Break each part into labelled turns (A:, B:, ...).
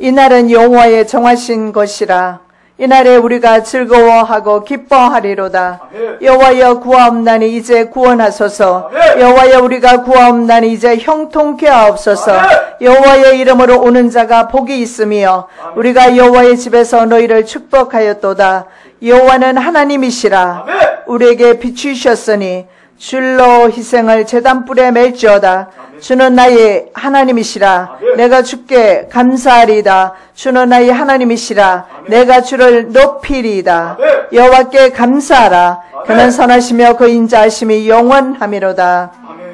A: 이날은 여호와의 정하신 것이라. 이날에 우리가 즐거워하고 기뻐하리로다. 여호와여 구하옵나니 이제 구원하소서. 여호와여 우리가 구하옵나니 이제 형통케 하옵소서. 여호와의 이름으로 오는 자가 복이 있으며 우리가 여호와의 집에서 너희를 축복하였도다. 여호와는 하나님이시라. 우리에게 비추셨으니 줄로 희생을 제단불에 맬지어다. 주는 나의 하나님이시라. 내가 주께 감사하리이다. 주는 나의 하나님이시라. 내가 주를 높이리이다. 여호와께 감사하라. 그는 선하시며 그 인자하심이 영원하미로다.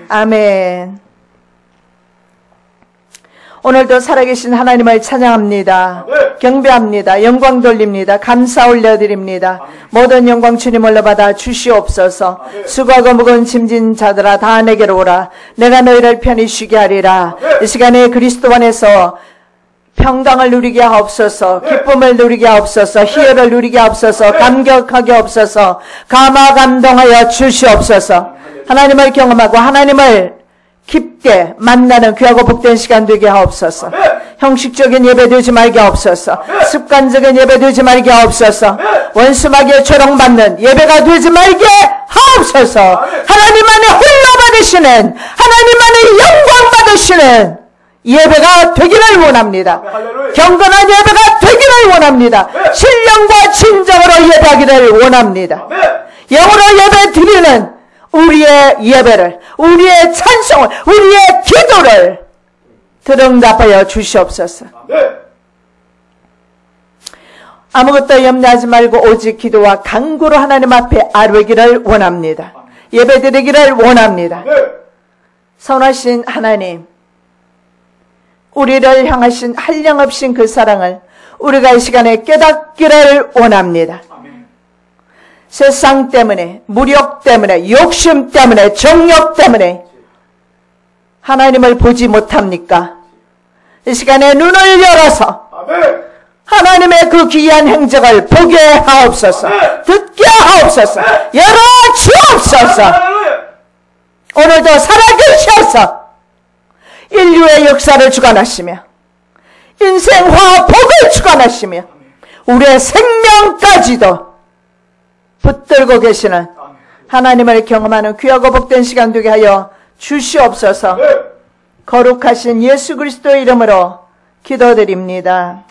A: 아멘. 오늘도 살아계신 하나님을 찬양합니다. 경배합니다. 영광 돌립니다. 감사 올려드립니다. 모든 영광 주님 올려받아 주시옵소서. 수고하고 무거운 짐진 자들아 다 내게로 오라. 내가 너희를 편히 쉬게 하리라. 이 시간에 그리스도 안에서 평강을 누리게 하옵소서. 기쁨을 누리게 하옵소서. 희열을 누리게 하옵소서. 감격하게 하옵소서. 감화감동하여 주시옵소서. 하나님을 경험하고 하나님을 깊게 만나는 귀하고 복된 시간 되게 하옵소서. 형식적인 예배 되지 말게 하옵소서. 습관적인 예배 되지 말게 하옵소서. 원수마귀에 조롱받는 예배가 되지 말게 하옵소서. 하나님 안에 홀로 받으시는, 하나님 안에 영광 받으시는 예배가 되기를 원합니다. 경건한 예배가 되기를 원합니다. 신령과 진정으로 예배하기를 원합니다. 영으로 예배 드리는 우리의 예배를, 우리의 찬송을, 우리의 기도를 들응답하여 주시옵소서. 아무것도 염려하지 말고 오직 기도와 간구로 하나님 앞에 아뢰기를 원합니다. 예배 드리기를 원합니다. 선하신 하나님, 우리를 향하신 한량없인 그 사랑을 우리가 이 시간에 깨닫기를 원합니다. 세상 때문에, 무력 때문에, 욕심 때문에, 정욕 때문에 하나님을 보지 못합니까? 이 시간에 눈을 열어서 하나님의 그 귀한 행적을 보게 하옵소서. 듣게 하옵소서. 열어 주옵소서. 오늘도 살아계셔서 인류의 역사를 주관하시며 인생과 복을 주관하시며 우리의 생명까지도 붙들고 계시는 하나님을 경험하는 귀하고 복된 시간 되게 하여 주시옵소서. 거룩하신 예수 그리스도의 이름으로 기도드립니다.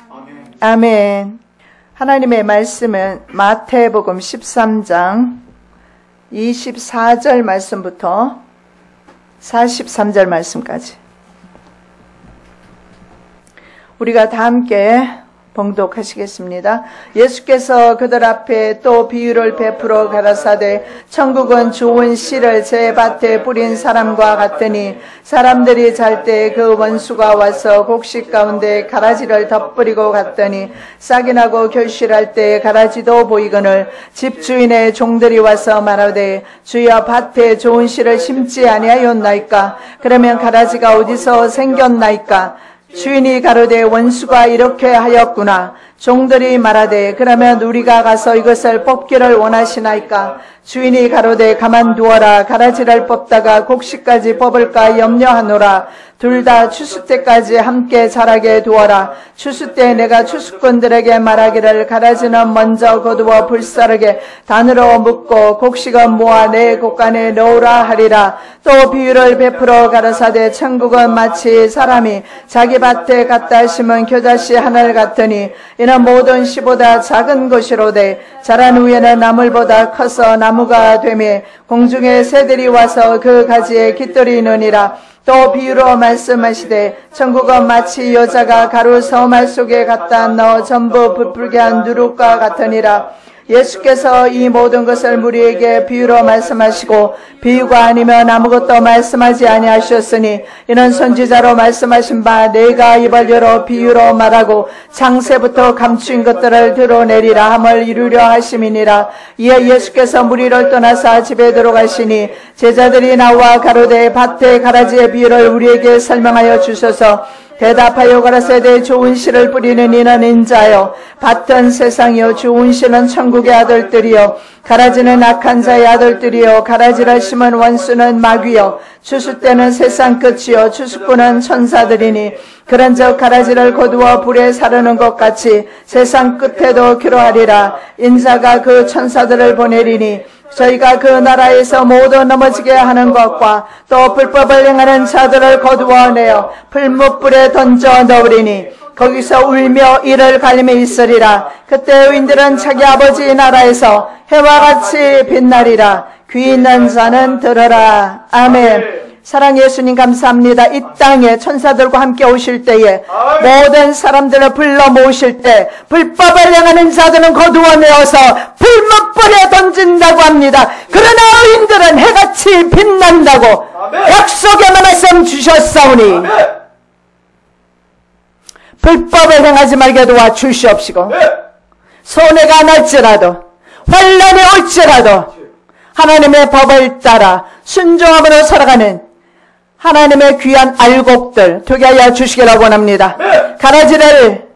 A: 아멘. 하나님의 말씀은 마태복음 13장 24절 말씀부터 43절 말씀까지 우리가 다 함께 봉독하시겠습니다. 예수께서 그들 앞에 또 비유를 베풀어 가라사대 천국은 좋은 씨를 제 밭에 뿌린 사람과 같으니 사람들이 잘 때 그 원수가 와서 곡식 가운데 가라지를 덧뿌리고 갔더니 싹이 나고 결실할 때 가라지도 보이거늘 집주인의 종들이 와서 말하되 주여 밭에 좋은 씨를 심지 아니하였나이까? 그러면 가라지가 어디서 생겼나이까? 주인이 가로되 원수가 이렇게 하였구나. 종들이 말하되 그러면 우리가 가서 이것을 뽑기를 원하시나이까? 주인이 가로되 가만두어라. 가라지를 뽑다가 곡식까지 뽑을까 염려하노라. 둘 다 추수 때까지 함께 자라게 두어라. 추수 때 내가 추수꾼들에게 말하기를 가라지는 먼저 거두어 불사르게 단으로 묶고 곡식은 모아 내 곡간에 넣으라 하리라. 또 비유를 베풀어 가라사대 천국은 마치 사람이 자기 밭에 갖다 심은 겨자씨 하늘 같으니 이는 모든 씨보다 작은 것이로되 자란 후에는 나물보다 커서 나무가 되며 공중의 새들이 와서 그 가지에 깃들이느니라. 또 비유로 말씀하시되 천국은 마치 여자가 가루 서말 속에 갖다 넣어 전부 부풀게 한 누룩과 같으니라. 예수께서 이 모든 것을 우리에게 비유로 말씀하시고 비유가 아니면 아무것도 말씀하지 아니하셨으니 이는 선지자로 말씀하신 바 내가 입을 열어 비유로 말하고 창세부터 감추인 것들을 드러내리라 함을 이루려 하심이니라. 이에 예수께서 무리를 떠나사 집에 들어가시니 제자들이 나와 가로되 밭에 가라지의 비유를 우리에게 설명하여 주소서. 대답하여 가라사대 좋은 씨를 뿌리는 이는 인자요 밭은 세상이요 좋은 씨는 천국의 아들들이요 가라지는 악한 자의 아들들이요 가라지를 심은 원수는 마귀요 추수 때는 세상 끝이요 추수꾼은 천사들이니 그런즉 가라지를 거두어 불에 사르는 것 같이 세상 끝에도 그러하리라. 인자가 그 천사들을 보내리니 저희가 그 나라에서 모두 넘어지게 하는 것과 또 불법을 행하는 자들을 거두어내어 풀무불에 던져 넣으리니 거기서 울며 이를 갈림에 있으리라. 그때 의인들은 자기 아버지 나라에서 해와 같이 빛나리라. 귀 있는 자는 들어라. 아멘. 사랑 예수님 감사합니다. 이 땅에 천사들과 함께 오실 때에 모든 사람들을 불러 모으실 때 불법을 행하는 자들은 거두어내어서 불목불에 던진다고 합니다. 그러나 의인들은 해같이 빛난다고 약속의 말씀 주셨사오니 불법을 행하지 말게 도와주시옵시고 손해가 날지라도 환난이 올지라도 하나님의 법을 따라 순종함으로 살아가는 하나님의 귀한 알곡들 되게 하여 주시기를 원합니다. 가라지를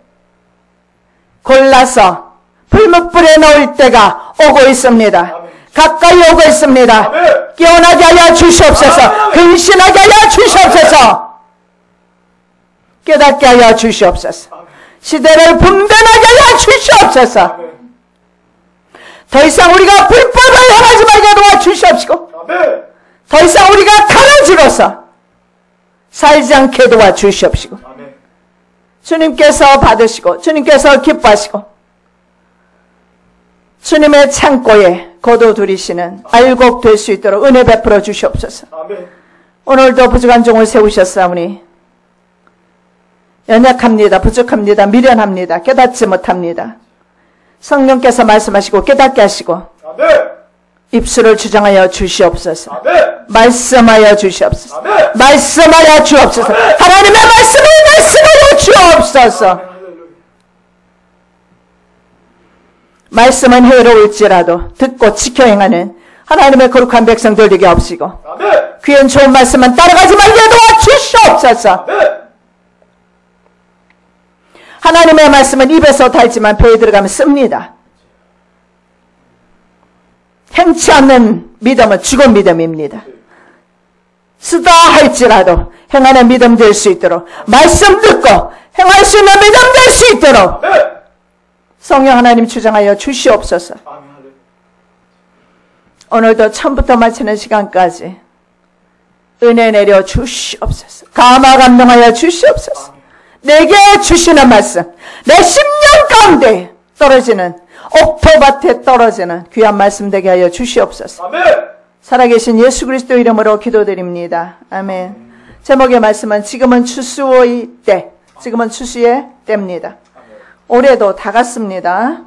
A: 골라서 풀무불에 넣을 때가 오고 있습니다. 가까이 오고 있습니다. 깨어나게 하여 주시옵소서. 근신하게 하여 주시옵소서. 깨닫게 하여 주시옵소서. 시대를 분별하게 하여 주시옵소서. 더 이상 우리가 불법을 행하지 말게 도와주시옵시고 더 이상 우리가 가라지로서 살지 않게 도와주시옵시고 주님께서 받으시고 주님께서 기뻐하시고 주님의 창고에 거둬들이시는 알곡 될 수 있도록 은혜 베풀어 주시옵소서. 오늘도 부족한 종을 세우셨사오니 연약합니다. 부족합니다. 미련합니다. 깨닫지 못합니다. 성령께서 말씀하시고 깨닫게 하시고 입술을 주장하여 주시옵소서. 말씀하여 주시옵소서. 말씀하여 주옵소서. 하나님의 말씀을 말씀하여 주옵소서. 말씀은 해로울지라도 듣고 지켜 행하는 하나님의 거룩한 백성들 되게 하옵시고 귀한 좋은 말씀은 따라가지 말게 도와주시옵소서. 하나님의 말씀은 입에서 달지만 배에 들어가면 씁니다. 행치 않는 믿음은 죽은 믿음입니다. 쓰다 할지라도 행하는 믿음 될 수 있도록 말씀 듣고 행할 수 있는 믿음 될 수 있도록 성령 하나님 주장하여 주시옵소서. 오늘도 처음부터 마치는 시간까지 은혜 내려 주시옵소서. 감화 감동하여 주시옵소서. 내게 주시는 말씀, 내 심령 가운데 떨어지는 옥토밭에 떨어지는 귀한 말씀 되게 하여 주시옵소서. 아멘. 살아계신 예수 그리스도 이름으로 기도드립니다. 아멘. 제목의 말씀은 지금은 추수의 때, 지금은 추수의 때입니다. 올해도 다 갔습니다.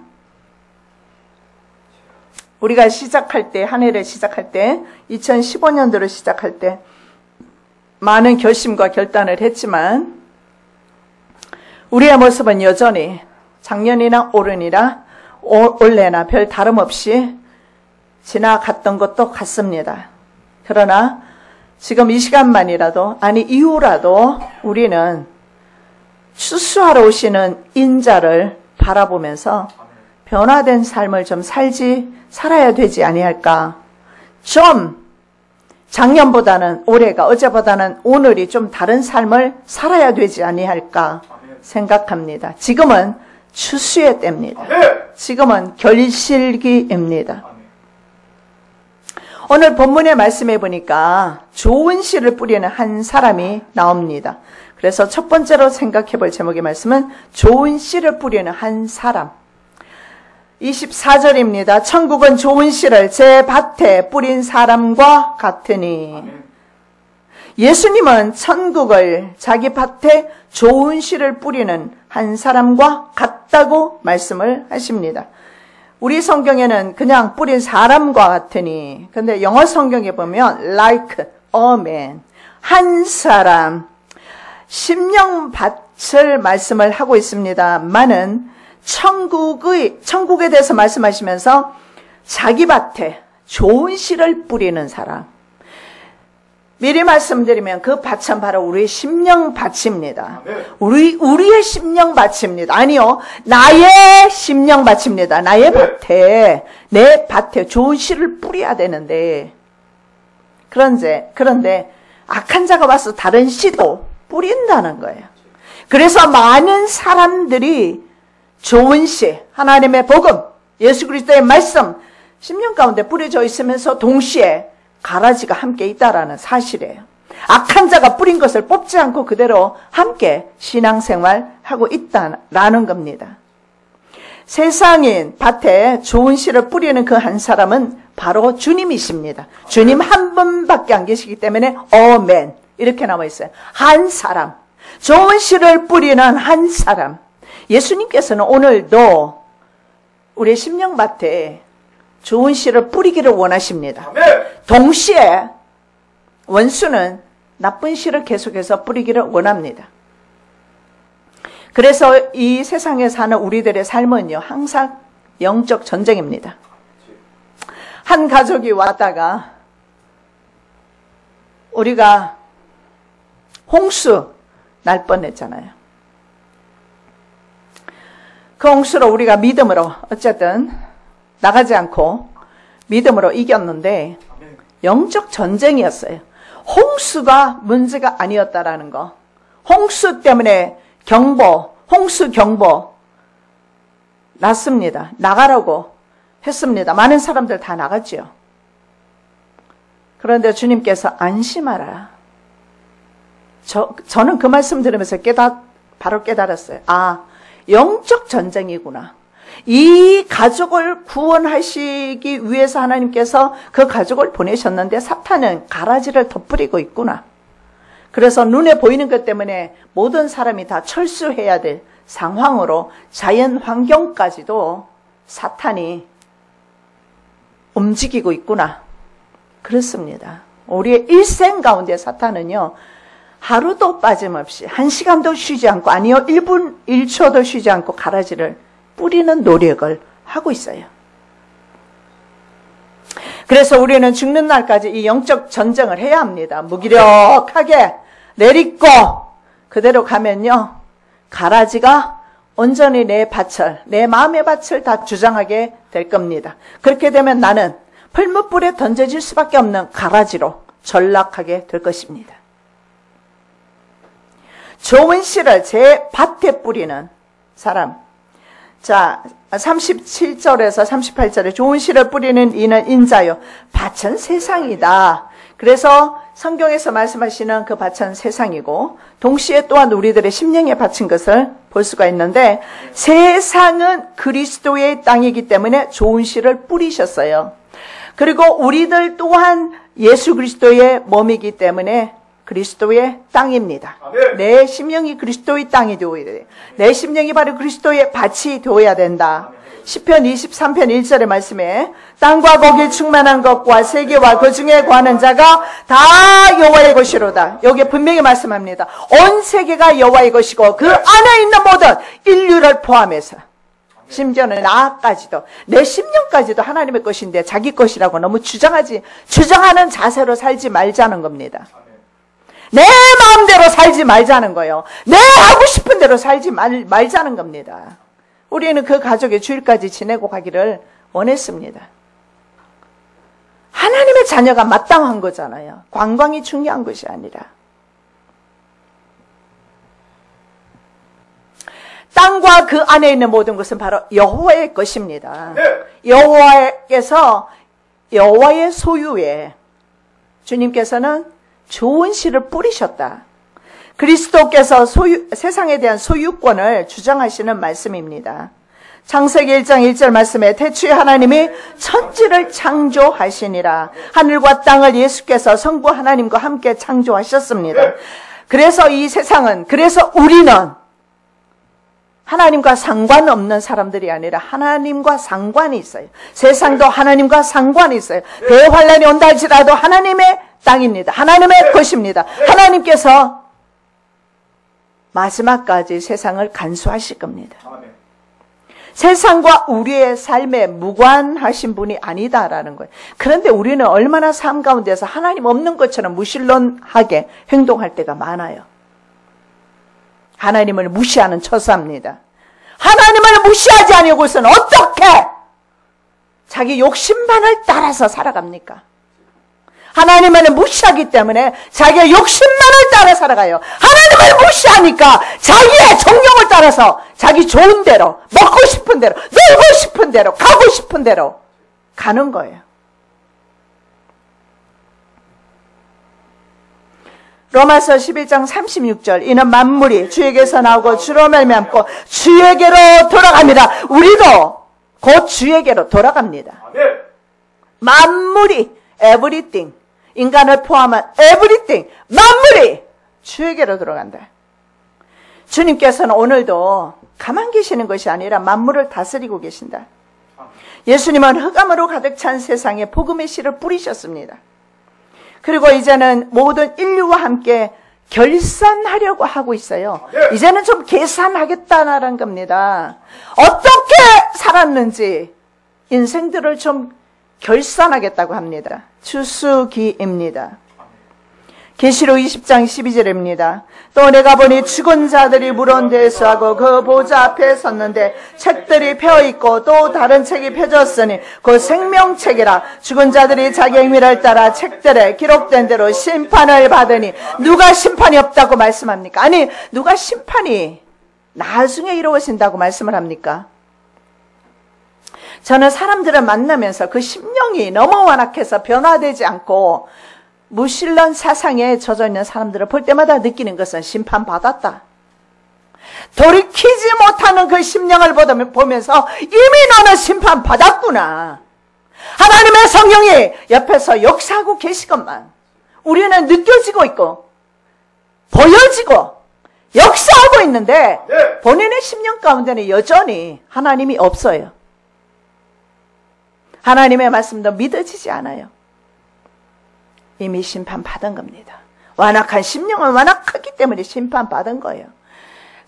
A: 우리가 시작할 때, 한 해를 시작할 때, 2015년도를 시작할 때 많은 결심과 결단을 했지만 우리의 모습은 여전히 작년이나 올해나 별 다름없이 지나갔던 것도 같습니다. 그러나 지금 이 시간만이라도 아니 이후라도 우리는 추수하러 오시는 인자를 바라보면서 변화된 삶을 좀 살아야 되지 아니할까. 좀 작년보다는 올해가 어제보다는 오늘이 좀 다른 삶을 살아야 되지 아니할까 생각합니다. 지금은 추수의 때입니다. 지금은 결실기입니다. 오늘 본문의 말씀해 보니까 좋은 씨를 뿌리는 한 사람이 나옵니다. 그래서 첫 번째로 생각해 볼 제목의 말씀은 좋은 씨를 뿌리는 한 사람. 24절입니다. 천국은 좋은 씨를 제 밭에 뿌린 사람과 같으니. 예수님은 천국을 자기 밭에 좋은 씨를 뿌리는 한 사람과 같다고 말씀을 하십니다. 우리 성경에는 그냥 뿌린 사람과 같으니, 근데 영어 성경에 보면 like a man, 한 사람, 심령밭을 말씀을 하고 있습니다만은 천국에 대해서 말씀하시면서 자기 밭에 좋은 씨를 뿌리는 사람. 미리 말씀드리면 그 밭은 바로 우리의 심령 밭입니다. 우리의 심령 밭입니다. 아니요, 나의 심령 밭입니다. 나의 밭에, 내 밭에 좋은 씨를 뿌려야 되는데, 그런데 악한 자가 와서 다른 씨도 뿌린다는 거예요. 그래서 많은 사람들이 좋은 씨, 하나님의 복음, 예수 그리스도의 말씀, 심령 가운데 뿌려져 있으면서 동시에 가라지가 함께 있다라는 사실이에요. 악한 자가 뿌린 것을 뽑지 않고 그대로 함께 신앙생활하고 있다라는 겁니다. 세상인 밭에 좋은 씨를 뿌리는 그 한 사람은 바로 주님이십니다. 주님 한 분밖에 안 계시기 때문에 어멘 이렇게 나와 있어요. 한 사람, 좋은 씨를 뿌리는 한 사람. 예수님께서는 오늘도 우리의 심령밭에 좋은 씨를 뿌리기를 원하십니다. 동시에 원수는 나쁜 씨를 계속해서 뿌리기를 원합니다. 그래서 이 세상에 사는 우리들의 삶은요, 항상 영적 전쟁입니다. 한 가족이 왔다가 우리가 홍수 날 뻔했잖아요. 그 홍수로 우리가 믿음으로 어쨌든 나가지 않고 믿음으로 이겼는데 영적 전쟁이었어요. 홍수가 문제가 아니었다라는 거. 홍수 때문에 홍수 경보 났습니다. 나가라고 했습니다. 많은 사람들 다 나갔지요. 그런데 주님께서 안심하라. 저는 그 말씀 들으면서 바로 깨달았어요. 아, 영적 전쟁이구나. 이 가족을 구원하시기 위해서 하나님께서 그 가족을 보내셨는데 사탄은 가라지를 덧뿌리고 있구나. 그래서 눈에 보이는 것 때문에 모든 사람이 다 철수해야 될 상황으로 자연 환경까지도 사탄이 움직이고 있구나. 그렇습니다. 우리의 일생 가운데 사탄은요, 하루도 빠짐없이 1시간도 쉬지 않고, 아니요 1분 1초도 쉬지 않고 가라지를 뿌리는 노력을 하고 있어요. 그래서 우리는 죽는 날까지 이 영적 전쟁을 해야 합니다. 무기력하게 내딛고 그대로 가면요, 가라지가 온전히 내 마음의 밭을 다 주장하게 될 겁니다. 그렇게 되면 나는 풀무불에 던져질 수밖에 없는 가라지로 전락하게 될 것입니다. 좋은 씨를 제 밭에 뿌리는 사람. 자, 37절에서 38절에 좋은 씨를 뿌리는 이는 인자요, 밭은 세상이다. 그래서 성경에서 말씀하시는 그 밭은 세상이고, 동시에 또한 우리들의 심령에 바친 것을 볼 수가 있는데, 세상은 그리스도의 땅이기 때문에 좋은 씨를 뿌리셨어요. 그리고 우리들 또한 예수 그리스도의 몸이기 때문에 그리스도의 땅입니다. 내 심령이 그리스도의 땅이 되어야 돼. 내 심령이 바로 그리스도의 밭이 되어야 된다. 시편 23편 1절의 말씀에 땅과 거기 충만한 것과 세계와 그 중에 거하는 자가 다 여호와의 것이로다. 여기에 분명히 말씀합니다. 온 세계가 여호와의 것이고 그 안에 있는 모든 인류를 포함해서, 심지어는 나까지도, 내 심령까지도 하나님의 것인데 자기 것이라고 너무 주장하는 자세로 살지 말자는 겁니다. 내 마음대로 살지 말자는 거예요. 내 하고 싶은 대로 살지 말자는 겁니다. 우리는 그 가족의 주일까지 지내고 가기를 원했습니다. 하나님의 자녀가 마땅한 거잖아요. 관광이 중요한 것이 아니라. 땅과 그 안에 있는 모든 것은 바로 여호와의 것입니다. 여호와께서 여호와의 소유에, 주님께서는 좋은 씨를 뿌리셨다. 그리스도께서 세상에 대한 소유권을 주장하시는 말씀입니다. 창세기 1장 1절 말씀에 태초에 하나님이 천지를 창조하시니라. 하늘과 땅을 예수께서 성부 하나님과 함께 창조하셨습니다. 그래서 이 세상은, 그래서 우리는 하나님과 상관없는 사람들이 아니라 하나님과 상관이 있어요. 세상도 하나님과 상관이 있어요. 대환란이 온다 할지라도 하나님의 땅입니다. 하나님의 것입니다. 하나님께서 마지막까지 세상을 간수하실 겁니다. 세상과 우리의 삶에 무관하신 분이 아니다라는 거예요. 그런데 우리는 얼마나 삶 가운데서 하나님 없는 것처럼 무신론하게 행동할 때가 많아요. 하나님을 무시하는 처사입니다. 하나님을 무시하지 아니고서는 어떻게 자기 욕심만을 따라서 살아갑니까? 하나님을 무시하기 때문에 자기의 욕심만을 따라 살아가요. 하나님을 무시하니까 자기의 정욕을 따라서 자기 좋은 대로, 먹고 싶은 대로, 놀고 싶은 대로, 가고 싶은 대로 가는 거예요. 로마서 11장 36절 이는 만물이 주에게서 나오고 주로 말미암고 주에게로 돌아갑니다. 우리도 곧 주에게로 돌아갑니다. 만물이 everything, 인간을 포함한 everything, 만물이 주에게로 돌아간다. 주님께서는 오늘도 가만 계시는 것이 아니라 만물을 다스리고 계신다. 예수님은 흑암으로 가득 찬 세상에 복음의 씨를 뿌리셨습니다. 그리고 이제는 모든 인류와 함께 결산하려고 하고 있어요. 이제는 좀 계산하겠다는 겁니다. 어떻게 살았는지 인생들을 좀 결산하겠다고 합니다. 추수기입니다. 계시록 20장 12절입니다. 또 내가 보니 죽은 자들이 물은 데서 하고 그 보좌 앞에 섰는데 책들이 펴있고 또 다른 책이 펴졌으니 그 생명책이라. 죽은 자들이 자기 행위를 따라 책들에 기록된 대로 심판을 받으니. 누가 심판이 없다고 말씀합니까? 아니, 누가 심판이 나중에 이루어진다고 말씀을 합니까? 저는 사람들을 만나면서 그 심령이 너무 완악해서 변화되지 않고 무신론 사상에 젖어 있는 사람들을 볼 때마다 느끼는 것은 심판받았다. 돌이키지 못하는 그 심령을 보면서 이미 너는 심판받았구나. 하나님의 성령이 옆에서 역사하고 계시건만 우리는 느껴지고 있고 보여지고 역사하고 있는데 본인의 심령 가운데는 여전히 하나님이 없어요. 하나님의 말씀도 믿어지지 않아요. 이미 심판받은 겁니다. 완악한 심령은 완악하기 때문에 심판받은 거예요.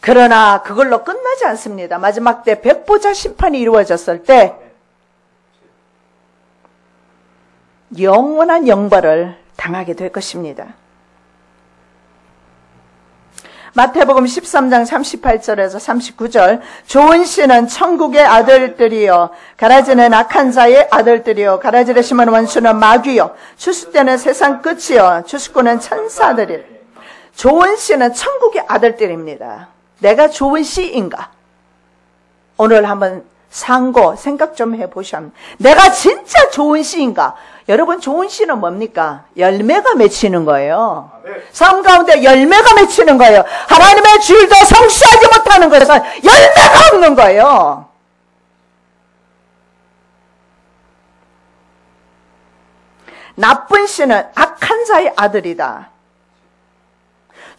A: 그러나 그걸로 끝나지 않습니다. 마지막 때 백보자 심판이 이루어졌을 때 영원한 영벌을 당하게 될 것입니다. 마태복음 13장 38절에서 39절 좋은 씨는 천국의 아들들이요 가라지는 악한 자의 아들들이요 가라지를 심은 원수는 마귀요 추수 때는 세상 끝이요 추수꾼은 천사들이요. 좋은 씨는 천국의 아들들입니다. 내가 좋은 씨인가? 오늘 한번 상고 생각 좀 해보셔. 내가 진짜 좋은 씨인가? 여러분, 좋은 씨는 뭡니까? 열매가 맺히는 거예요. 삶 가운데 열매가 맺히는 거예요. 하나님의 주일도 성취하지 못하는 것은 열매가 없는 거예요. 나쁜 씨는 악한 자의 아들이다.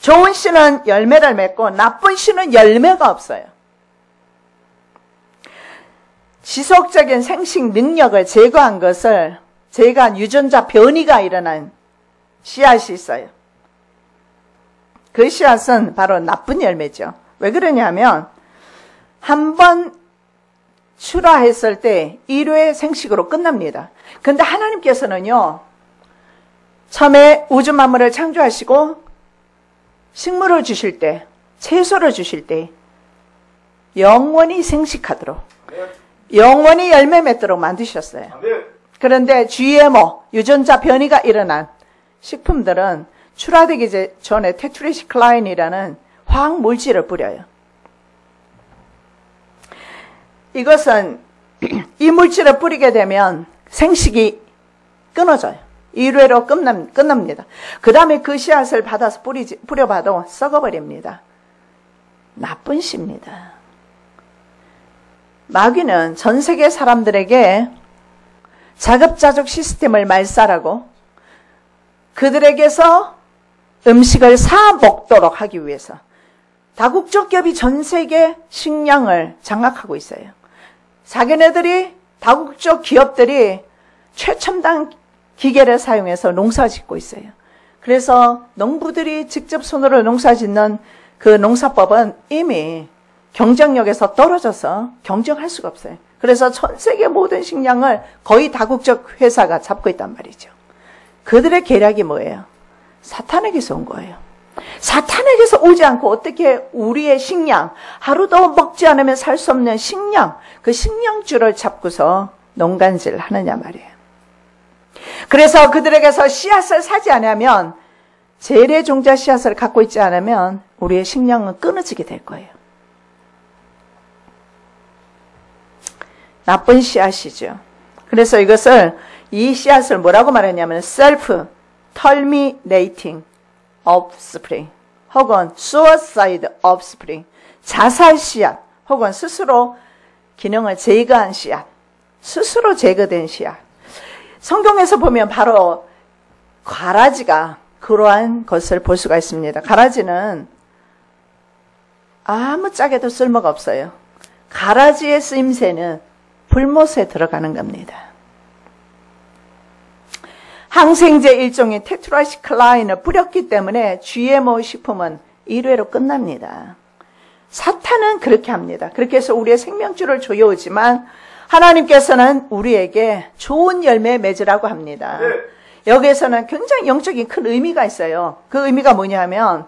A: 좋은 씨는 열매를 맺고 나쁜 씨는 열매가 없어요. 지속적인 생식 능력을 제거한 것을 제거한 유전자 변이가 일어난 씨앗이 있어요. 그 씨앗은 바로 나쁜 열매죠. 왜 그러냐면 한번 출하했을 때 1회 생식으로 끝납니다. 그런데 하나님께서는요, 처음에 우주 만물을 창조하시고 식물을 주실 때, 채소를 주실 때 영원히 생식하도록, 영원히 열매 맺도록 만드셨어요. 그런데 GMO, 유전자 변이가 일어난 식품들은 출하되기 전에 테트리시클라인이라는 화학 물질을 뿌려요. 이것은 이 물질을 뿌리게 되면 생식이 끊어져요. 1회로 끝납니다. 그 다음에 그 씨앗을 받아서 뿌려봐도 썩어버립니다. 나쁜 씨입니다. 마귀는 전 세계 사람들에게 자급자족 시스템을 말살하고 그들에게서 음식을 사 먹도록 하기 위해서 다국적 기업이 전 세계 식량을 장악하고 있어요. 자기네들이 다국적 기업들이 최첨단 기계를 사용해서 농사 짓고 있어요. 그래서 농부들이 직접 손으로 농사 짓는 그 농사법은 이미 경쟁력에서 떨어져서 경쟁할 수가 없어요. 그래서 전 세계 모든 식량을 거의 다국적 회사가 잡고 있단 말이죠. 그들의 계략이 뭐예요? 사탄에게서 온 거예요. 사탄에게서 오지 않고 어떻게 우리의 식량, 하루도 먹지 않으면 살 수 없는 식량, 그 식량줄을 잡고서 농간질을 하느냐 말이에요. 그래서 그들에게서 씨앗을 사지 않으면, 재래종자 씨앗을 갖고 있지 않으면 우리의 식량은 끊어지게 될 거예요. 나쁜 씨앗이죠. 그래서 이 씨앗을 뭐라고 말했냐면 self-terminating offspring 혹은 suicide offspring, 자살 씨앗 혹은 스스로 기능을 제거한 씨앗, 스스로 제거된 씨앗. 성경에서 보면 바로 가라지가 그러한 것을 볼 수가 있습니다. 가라지는 아무짝에도 쓸모가 없어요. 가라지의 쓰임새는 불못에 들어가는 겁니다. 항생제 일종인 테트라시클라인을 뿌렸기 때문에 GMO 식품은 1회로 끝납니다. 사탄은 그렇게 합니다. 그렇게 해서 우리의 생명줄을 조여오지만 하나님께서는 우리에게 좋은 열매 맺으라고 합니다. 여기에서는 굉장히 영적인 큰 의미가 있어요. 그 의미가 뭐냐면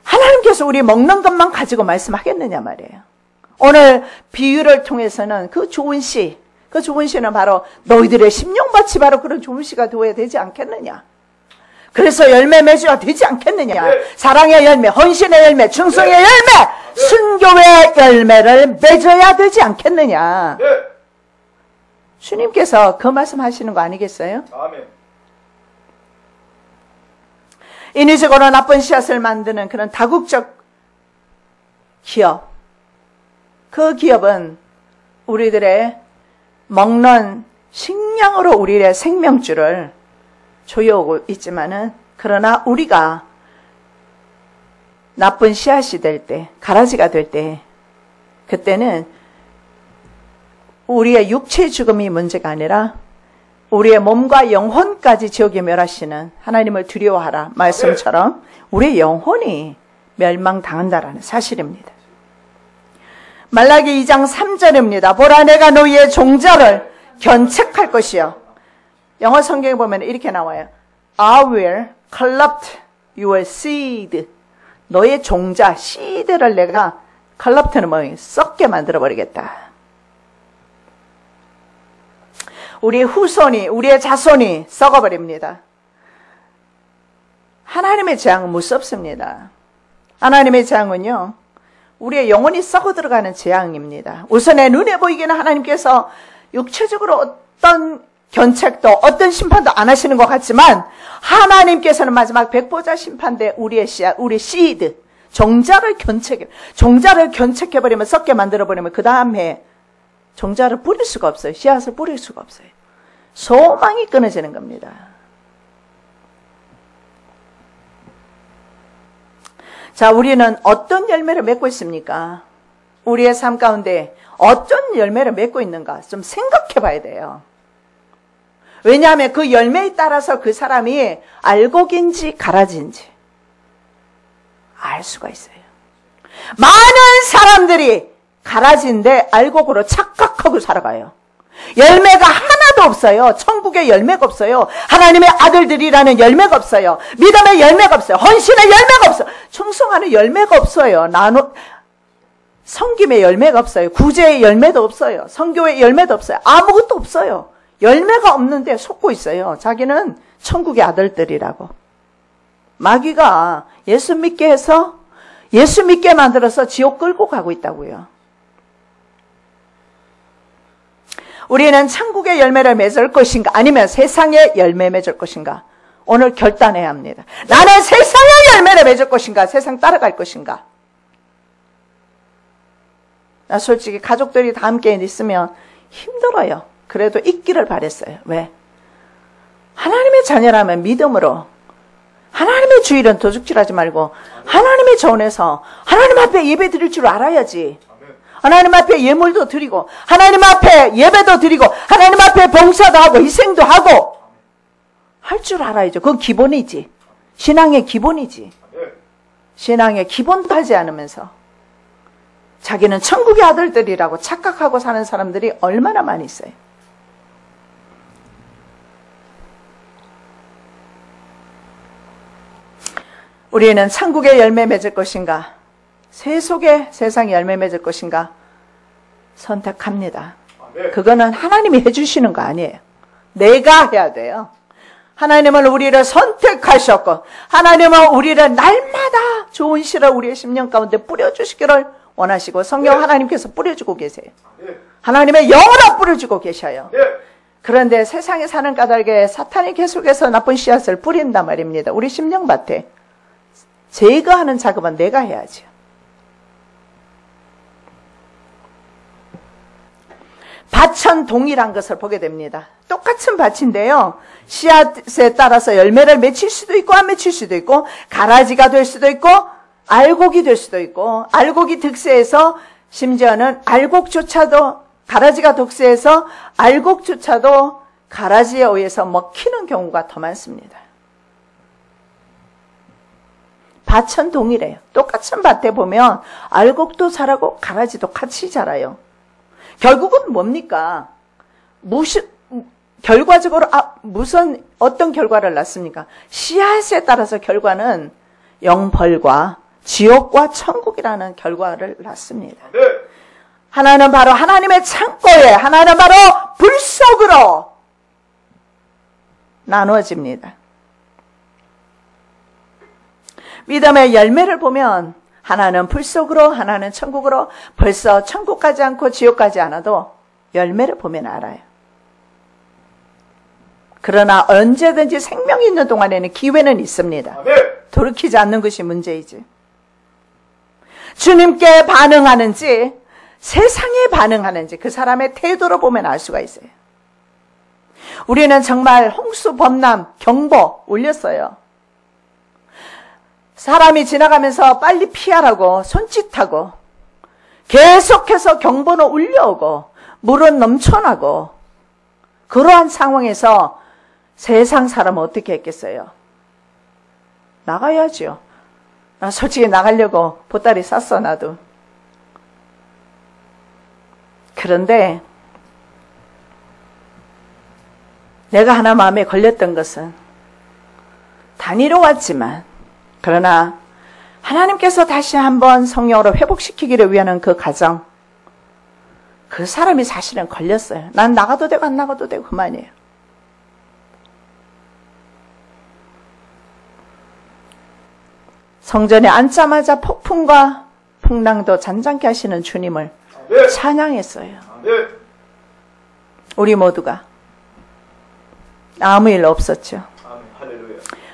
A: 하나님께서 우리 먹는 것만 가지고 말씀하겠느냐 말이에요. 오늘 비유를 통해서는 그 좋은 씨, 그 좋은 씨는 바로 너희들의 심령밭이 바로 그런 좋은 씨가 되어야 되지 않겠느냐. 그래서 열매 맺어야 되지 않겠느냐. 사랑의 열매, 헌신의 열매, 충성의 열매, 순교의 열매를 맺어야 되지 않겠느냐. 주님께서 그 말씀하시는 거 아니겠어요?
B: 아멘.
A: 인위적으로 나쁜 씨앗을 만드는 그런 다국적 기업, 그 기업은 우리들의 먹는 식량으로 우리의 생명줄을 조여오고 있지만은, 그러나 우리가 나쁜 씨앗이 될 때, 가라지가 될 때, 그때는 우리의 육체의 죽음이 문제가 아니라 우리의 몸과 영혼까지 지옥에 멸하시는 하나님을 두려워하라 말씀처럼 우리의 영혼이 멸망당한다라는 사실입니다. 말라기 2장 3절입니다. 보라, 내가 너희의 종자를 견책할 것이요. 영어 성경에 보면 이렇게 나와요. I will corrupt your seed. 너의 종자, seed를 내가, corrupt는 뭐예요? 썩게 만들어버리겠다. 우리의 후손이, 우리의 자손이 썩어버립니다. 하나님의 재앙은 무섭습니다. 하나님의 재앙은요, 우리의 영혼이 썩어 들어가는 재앙입니다. 우선에 눈에 보이기는 하나님께서 육체적으로 어떤 견책도 어떤 심판도 안 하시는 것 같지만, 하나님께서는 마지막 백보자 심판 때 우리의 씨앗, 우리 씨드, 종자를 견책해버리면, 썩게 만들어버리면 그 다음에 종자를 뿌릴 수가 없어요. 씨앗을 뿌릴 수가 없어요. 소망이 끊어지는 겁니다. 자, 우리는 어떤 열매를 맺고 있습니까? 우리의 삶 가운데 어떤 열매를 맺고 있는가 좀 생각해 봐야 돼요. 왜냐하면 그 열매에 따라서 그 사람이 알곡인지 가라지인지 알 수가 있어요. 많은 사람들이 가라지인데 알곡으로 착각하고 살아가요. 열매가 하나도 없어요. 천국의 열매가 없어요. 하나님의 아들들이라는 열매가 없어요. 믿음의 열매가 없어요. 헌신의 열매가 없어요. 충성하는 열매가 없어요. 섬김의 열매가 없어요. 구제의 열매도 없어요. 선교의 열매도 없어요. 아무것도 없어요. 열매가 없는데 속고 있어요. 자기는 천국의 아들들이라고. 마귀가 예수 믿게 해서, 예수 믿게 만들어서 지옥 끌고 가고 있다고요. 우리는 천국의 열매를 맺을 것인가 아니면 세상의 열매 맺을 것인가, 오늘 결단해야 합니다. 나는 세상의 열매를 맺을 것인가, 세상 따라갈 것인가. 나 솔직히 가족들이 다 함께 있으면 힘들어요. 그래도 있기를 바랬어요. 왜? 하나님의 자녀라면 믿음으로, 하나님의 주일은 도둑질하지 말고 하나님의 전에서 하나님 앞에 예배 드릴 줄 알아야지. 하나님 앞에 예물도 드리고, 하나님 앞에 예배도 드리고, 하나님 앞에 봉사도 하고 희생도 하고 할 줄 알아야죠. 그건 기본이지. 신앙의 기본이지. 신앙의 기본도 하지 않으면서 자기는 천국의 아들들이라고 착각하고 사는 사람들이 얼마나 많이 있어요. 우리는 천국의 열매 맺을 것인가, 세속의 세상의 열매 맺을 것인가 선택합니다. 그거는 하나님이 해주시는 거 아니에요. 내가 해야 돼요. 하나님은 우리를 선택하셨고 하나님은 우리를 날마다 좋은 씨를 우리의 심령 가운데 뿌려주시기를 원하시고 성령 하나님께서 뿌려주고 계세요. 하나님의 영으로 뿌려주고 계셔요. 그런데 세상에 사는 까닭에 사탄이 계속해서 나쁜 씨앗을 뿌린단 말입니다. 우리 심령밭에 제거하는 작업은 내가 해야죠. 밭은 동일한 것을 보게 됩니다. 똑같은 밭인데요. 씨앗에 따라서 열매를 맺힐 수도 있고 안 맺힐 수도 있고 가라지가 될 수도 있고 알곡이 될 수도 있고 알곡이 득세해서 심지어는 알곡조차도 가라지가 득세해서 알곡조차도 가라지에 의해서 먹히는 경우가 더 많습니다. 밭은 동일해요. 똑같은 밭에 보면 알곡도 자라고 가라지도 같이 자라요. 결국은 뭡니까? 결과적으로 무슨 어떤 결과를 낳습니까? 씨앗에 따라서 결과는 영벌과 지옥과 천국이라는 결과를 낳습니다. 네. 하나는 바로 하나님의 창고에, 하나는 바로 불 속으로 나누어집니다. 믿음의 열매를 보면 하나는 불 속으로, 하나는 천국으로, 벌써 천국 가지 않고 지옥 가지 않아도 열매를 보면 알아요. 그러나 언제든지 생명이 있는 동안에는 기회는 있습니다. 돌이키지 않는 것이 문제이지. 주님께 반응하는지 세상에 반응하는지 그 사람의 태도로 보면 알 수가 있어요. 우리는 정말 홍수, 범람, 경보 올렸어요. 사람이 지나가면서 빨리 피하라고 손짓하고 계속해서 경보는 울려오고 물은 넘쳐나고 그러한 상황에서 세상 사람은 어떻게 했겠어요? 나가야죠. 나 솔직히 나가려고 보따리 쌌어 나도. 그런데 내가 하나 마음에 걸렸던 것은 단위로 왔지만 그러나 하나님께서 다시 한번 성령으로 회복시키기를 위한 그 가정, 그 사람이 사실은 걸렸어요. 난 나가도 되고 안 나가도 되고 그만이에요. 성전에 앉자마자 폭풍과 풍랑도 잔잔케 하시는 주님을 찬양했어요. 우리 모두가 아무 일 없었죠.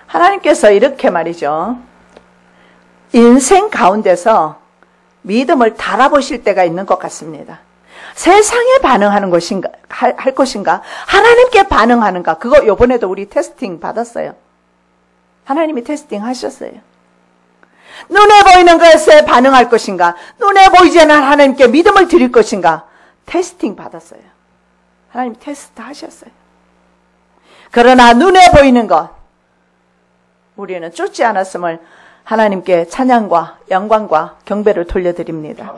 A: 하나님께서 이렇게 말이죠. 인생 가운데서 믿음을 달아보실 때가 있는 것 같습니다. 세상에 반응하는 것인가, 할 것인가, 하나님께 반응하는가, 그거 이번에도 우리 테스팅 받았어요. 하나님이 테스팅 하셨어요. 눈에 보이는 것에 반응할 것인가, 눈에 보이지 않는 하나님께 믿음을 드릴 것인가, 테스팅 받았어요. 하나님 테스트 하셨어요. 그러나 눈에 보이는 것, 우리는 쫓지 않았음을 하나님께 찬양과 영광과 경배를 돌려드립니다.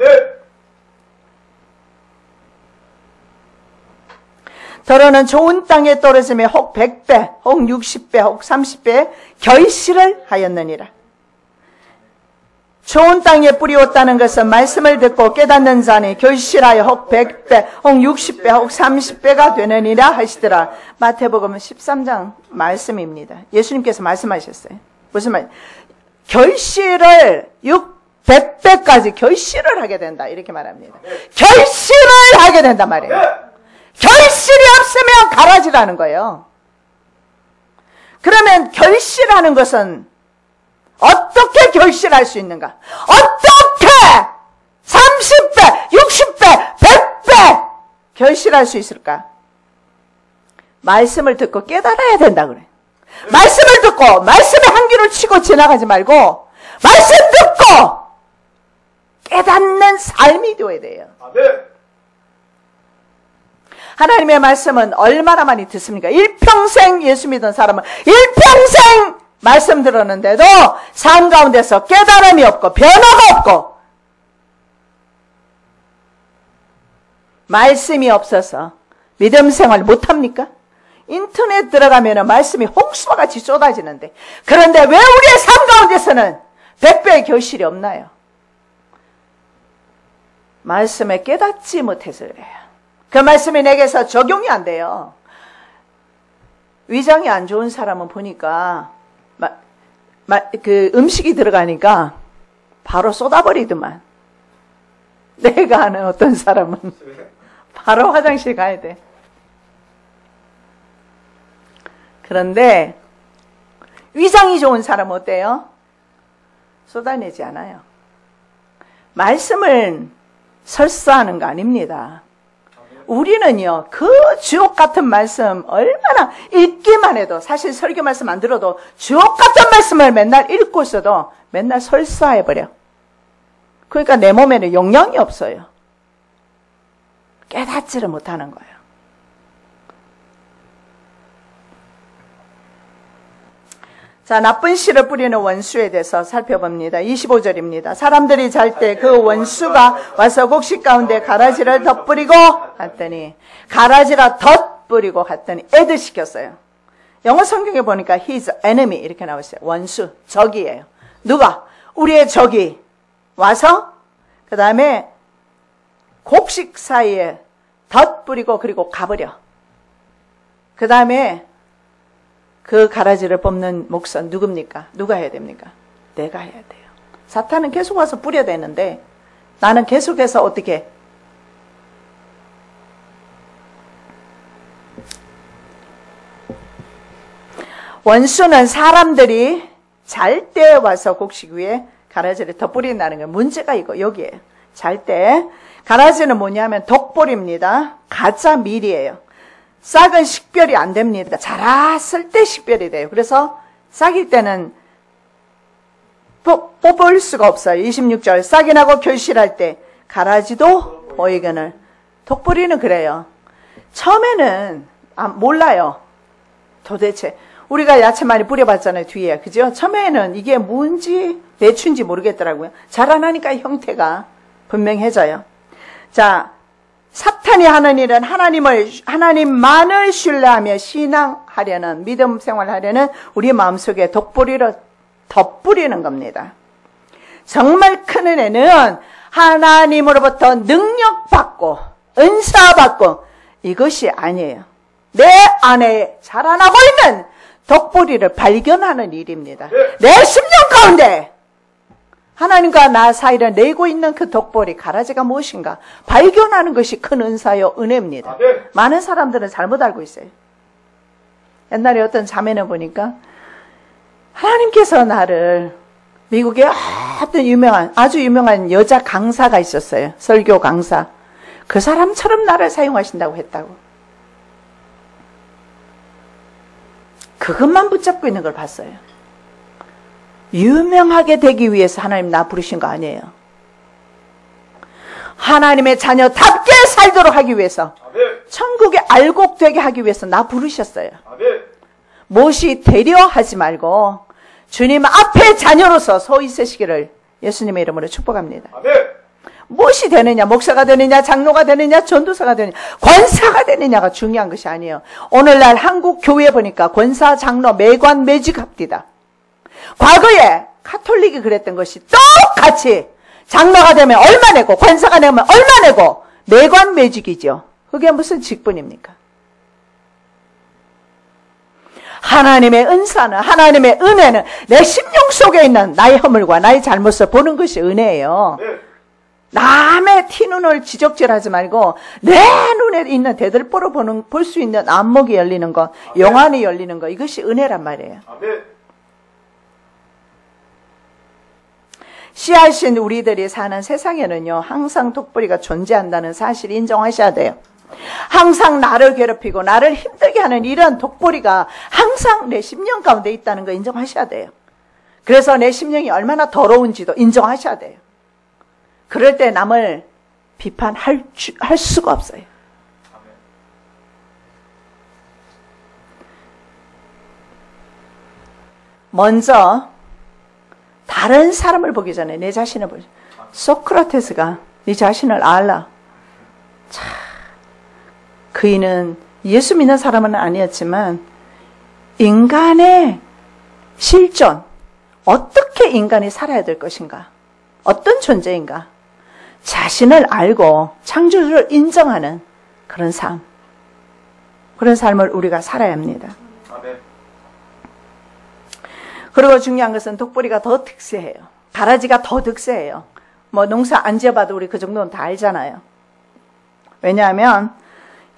A: 더러는 좋은 땅에 떨어짐에 혹 100배, 혹 60배, 혹 30배 결실을 하였느니라. 좋은 땅에 뿌리었다는 것은 말씀을 듣고 깨닫는 자니 결실하여 혹 100배, 혹 60배, 혹 30배가 되느니라 하시더라. 마태복음 13장 말씀입니다. 예수님께서 말씀하셨어요. 무슨 말? 결실을 100배까지 결실을 하게 된다. 이렇게 말합니다. 결실을 하게 된단 말이에요. 결실이 없으면 가라지라는 거예요. 그러면 결실하는 것은 어떻게 결실할 수 있는가? 어떻게 30배, 60배, 100배 결실할 수 있을까? 말씀을 듣고 깨달아야 된다 그래. 말씀을 듣고 말씀의 한기를 치고 지나가지 말고 말씀 듣고 깨닫는 삶이 되어야 돼요. 하나님의 말씀은 얼마나 많이 듣습니까? 일평생 예수 믿은 사람은 일평생 말씀 들었는데도 삶 가운데서 깨달음이 없고 변화가 없고 말씀이 없어서 믿음 생활 못합니까? 인터넷 들어가면 말씀이 홍수와 같이 쏟아지는데, 그런데 왜 우리의 삶 가운데서는 100배의 결실이 없나요? 말씀에 깨닫지 못해서 그래요. 그 말씀이 내게서 적용이 안 돼요. 위장이 안 좋은 사람은 보니까 그 음식이 들어가니까 바로 쏟아버리더만. 내가 아는 어떤 사람은 바로 화장실 가야 돼. 그런데 위장이 좋은 사람은 어때요? 쏟아내지 않아요. 말씀을 설사하는 거 아닙니다. 우리는요, 그 주옥 같은 말씀 얼마나 읽기만 해도, 사실 설교 말씀 안 들어도 주옥 같은 말씀을 맨날 읽고 있어도 맨날 설사해버려. 그러니까 내 몸에는 영향이 없어요. 깨닫지를 못하는 거예요. 자, 나쁜 씨를 뿌리는 원수에 대해서 살펴봅니다. 25절입니다. 사람들이 잘 때 그 원수가 와서 곡식 가운데 가라지를 덧뿌리고 갔더니, 가라지라 덧뿌리고 갔더니 애드 시켰어요. 영어 성경에 보니까 his enemy 이렇게 나와 있어요. 원수, 적이에요. 누가? 우리의 적이 와서 그 다음에 곡식 사이에 덧뿌리고 그리고 가버려. 그 다음에 그 가라지를 뽑는 몫은 누굽니까? 누가 해야 됩니까? 내가 해야 돼요. 사탄은 계속 와서 뿌려대는데 나는 계속해서 어떻게? 원수는 사람들이 잘 때 와서 곡식 위에 가라지를 더 뿌린다는 거예요. 문제가 이거 여기에요. 잘 때. 가라지는 뭐냐면 독보리입니다. 가짜 밀이에요. 싹은 식별이 안 됩니다. 자랐을 때 식별이 돼요. 그래서 싹일 때는 뽑을 수가 없어요. 26절. 싹이 나고 결실할 때 가라지도 보이거늘. 독보리는 그래요. 처음에는 몰라요. 도대체 우리가 야채 많이 뿌려봤잖아요. 뒤에. 그죠? 처음에는 이게 뭔지 배추인지 모르겠더라고요. 자라나니까 형태가 분명해져요. 자, 사탄이 하는 일은 하나님만을 신뢰하며 신앙하려는, 믿음 생활하려는 우리 마음속에 독보리를 덧뿌리는 겁니다. 정말 큰 은혜는 하나님으로부터 능력받고 은사받고 이것이 아니에요. 내 안에 자라나고 있는 독보리를 발견하는 일입니다. 내 심령 가운데 하나님과 나 사이를 내고 있는 그 독보리, 가라지가 무엇인가 발견하는 것이 큰 은사요, 은혜입니다. 많은 사람들은 잘못 알고 있어요. 옛날에 어떤 자매는 보니까 하나님께서 나를, 미국에 어떤 아주 유명한 여자 강사가 있었어요. 설교 강사. 그 사람처럼 나를 사용하신다고 했다고. 그것만 붙잡고 있는 걸 봤어요. 유명하게 되기 위해서 하나님 나 부르신 거 아니에요. 하나님의 자녀답게 살도록 하기 위해서, 천국에 알곡되게 하기 위해서 나 부르셨어요. 무엇이 되려 하지 말고 주님 앞에 자녀로서 서 있으시기를 예수님의 이름으로 축복합니다. 무엇이 되느냐, 목사가 되느냐, 장로가 되느냐, 전도사가 되느냐, 권사가 되느냐가 중요한 것이 아니에요. 오늘날 한국 교회 보니까 권사, 장로, 매관, 매직합디다. 과거에 카톨릭이 그랬던 것이 똑같이 장로가 되면 얼마 내고, 권사가 되면 얼마 내고, 매관, 매직이죠. 그게 무슨 직분입니까? 하나님의 은사는, 하나님의 은혜는 내 심령 속에 있는 나의 허물과 나의 잘못을 보는 것이 은혜예요. 남의 티눈을 지적질하지 말고 내 눈에 있는 대들보로 볼 수 있는 안목이 열리는 것, 영안이 열리는 것, 이것이 은혜란 말이에요. 씨앗인 우리들이 사는 세상에는요, 항상 독보리가 존재한다는 사실 인정하셔야 돼요. 항상 나를 괴롭히고 나를 힘들게 하는 이런 독보리가 항상 내 심령 가운데 있다는 거 인정하셔야 돼요. 그래서 내 심령이 얼마나 더러운지도 인정하셔야 돼요. 그럴 때 남을 비판할 수가 없어요. 먼저 다른 사람을 보기 전에 내 자신을 보자. 소크라테스가 네 자신을 알라. 참 그이는 예수 믿는 사람은 아니었지만 인간의 실존, 어떻게 인간이 살아야 될 것인가, 어떤 존재인가, 자신을 알고 창조주를 인정하는 그런 삶, 그런 삶을 우리가 살아야 합니다. 그리고 중요한 것은 독보리가 더 득세해요. 가라지가 더 득세해요. 뭐 농사 안 지어봐도 우리 그 정도는 다 알잖아요. 왜냐하면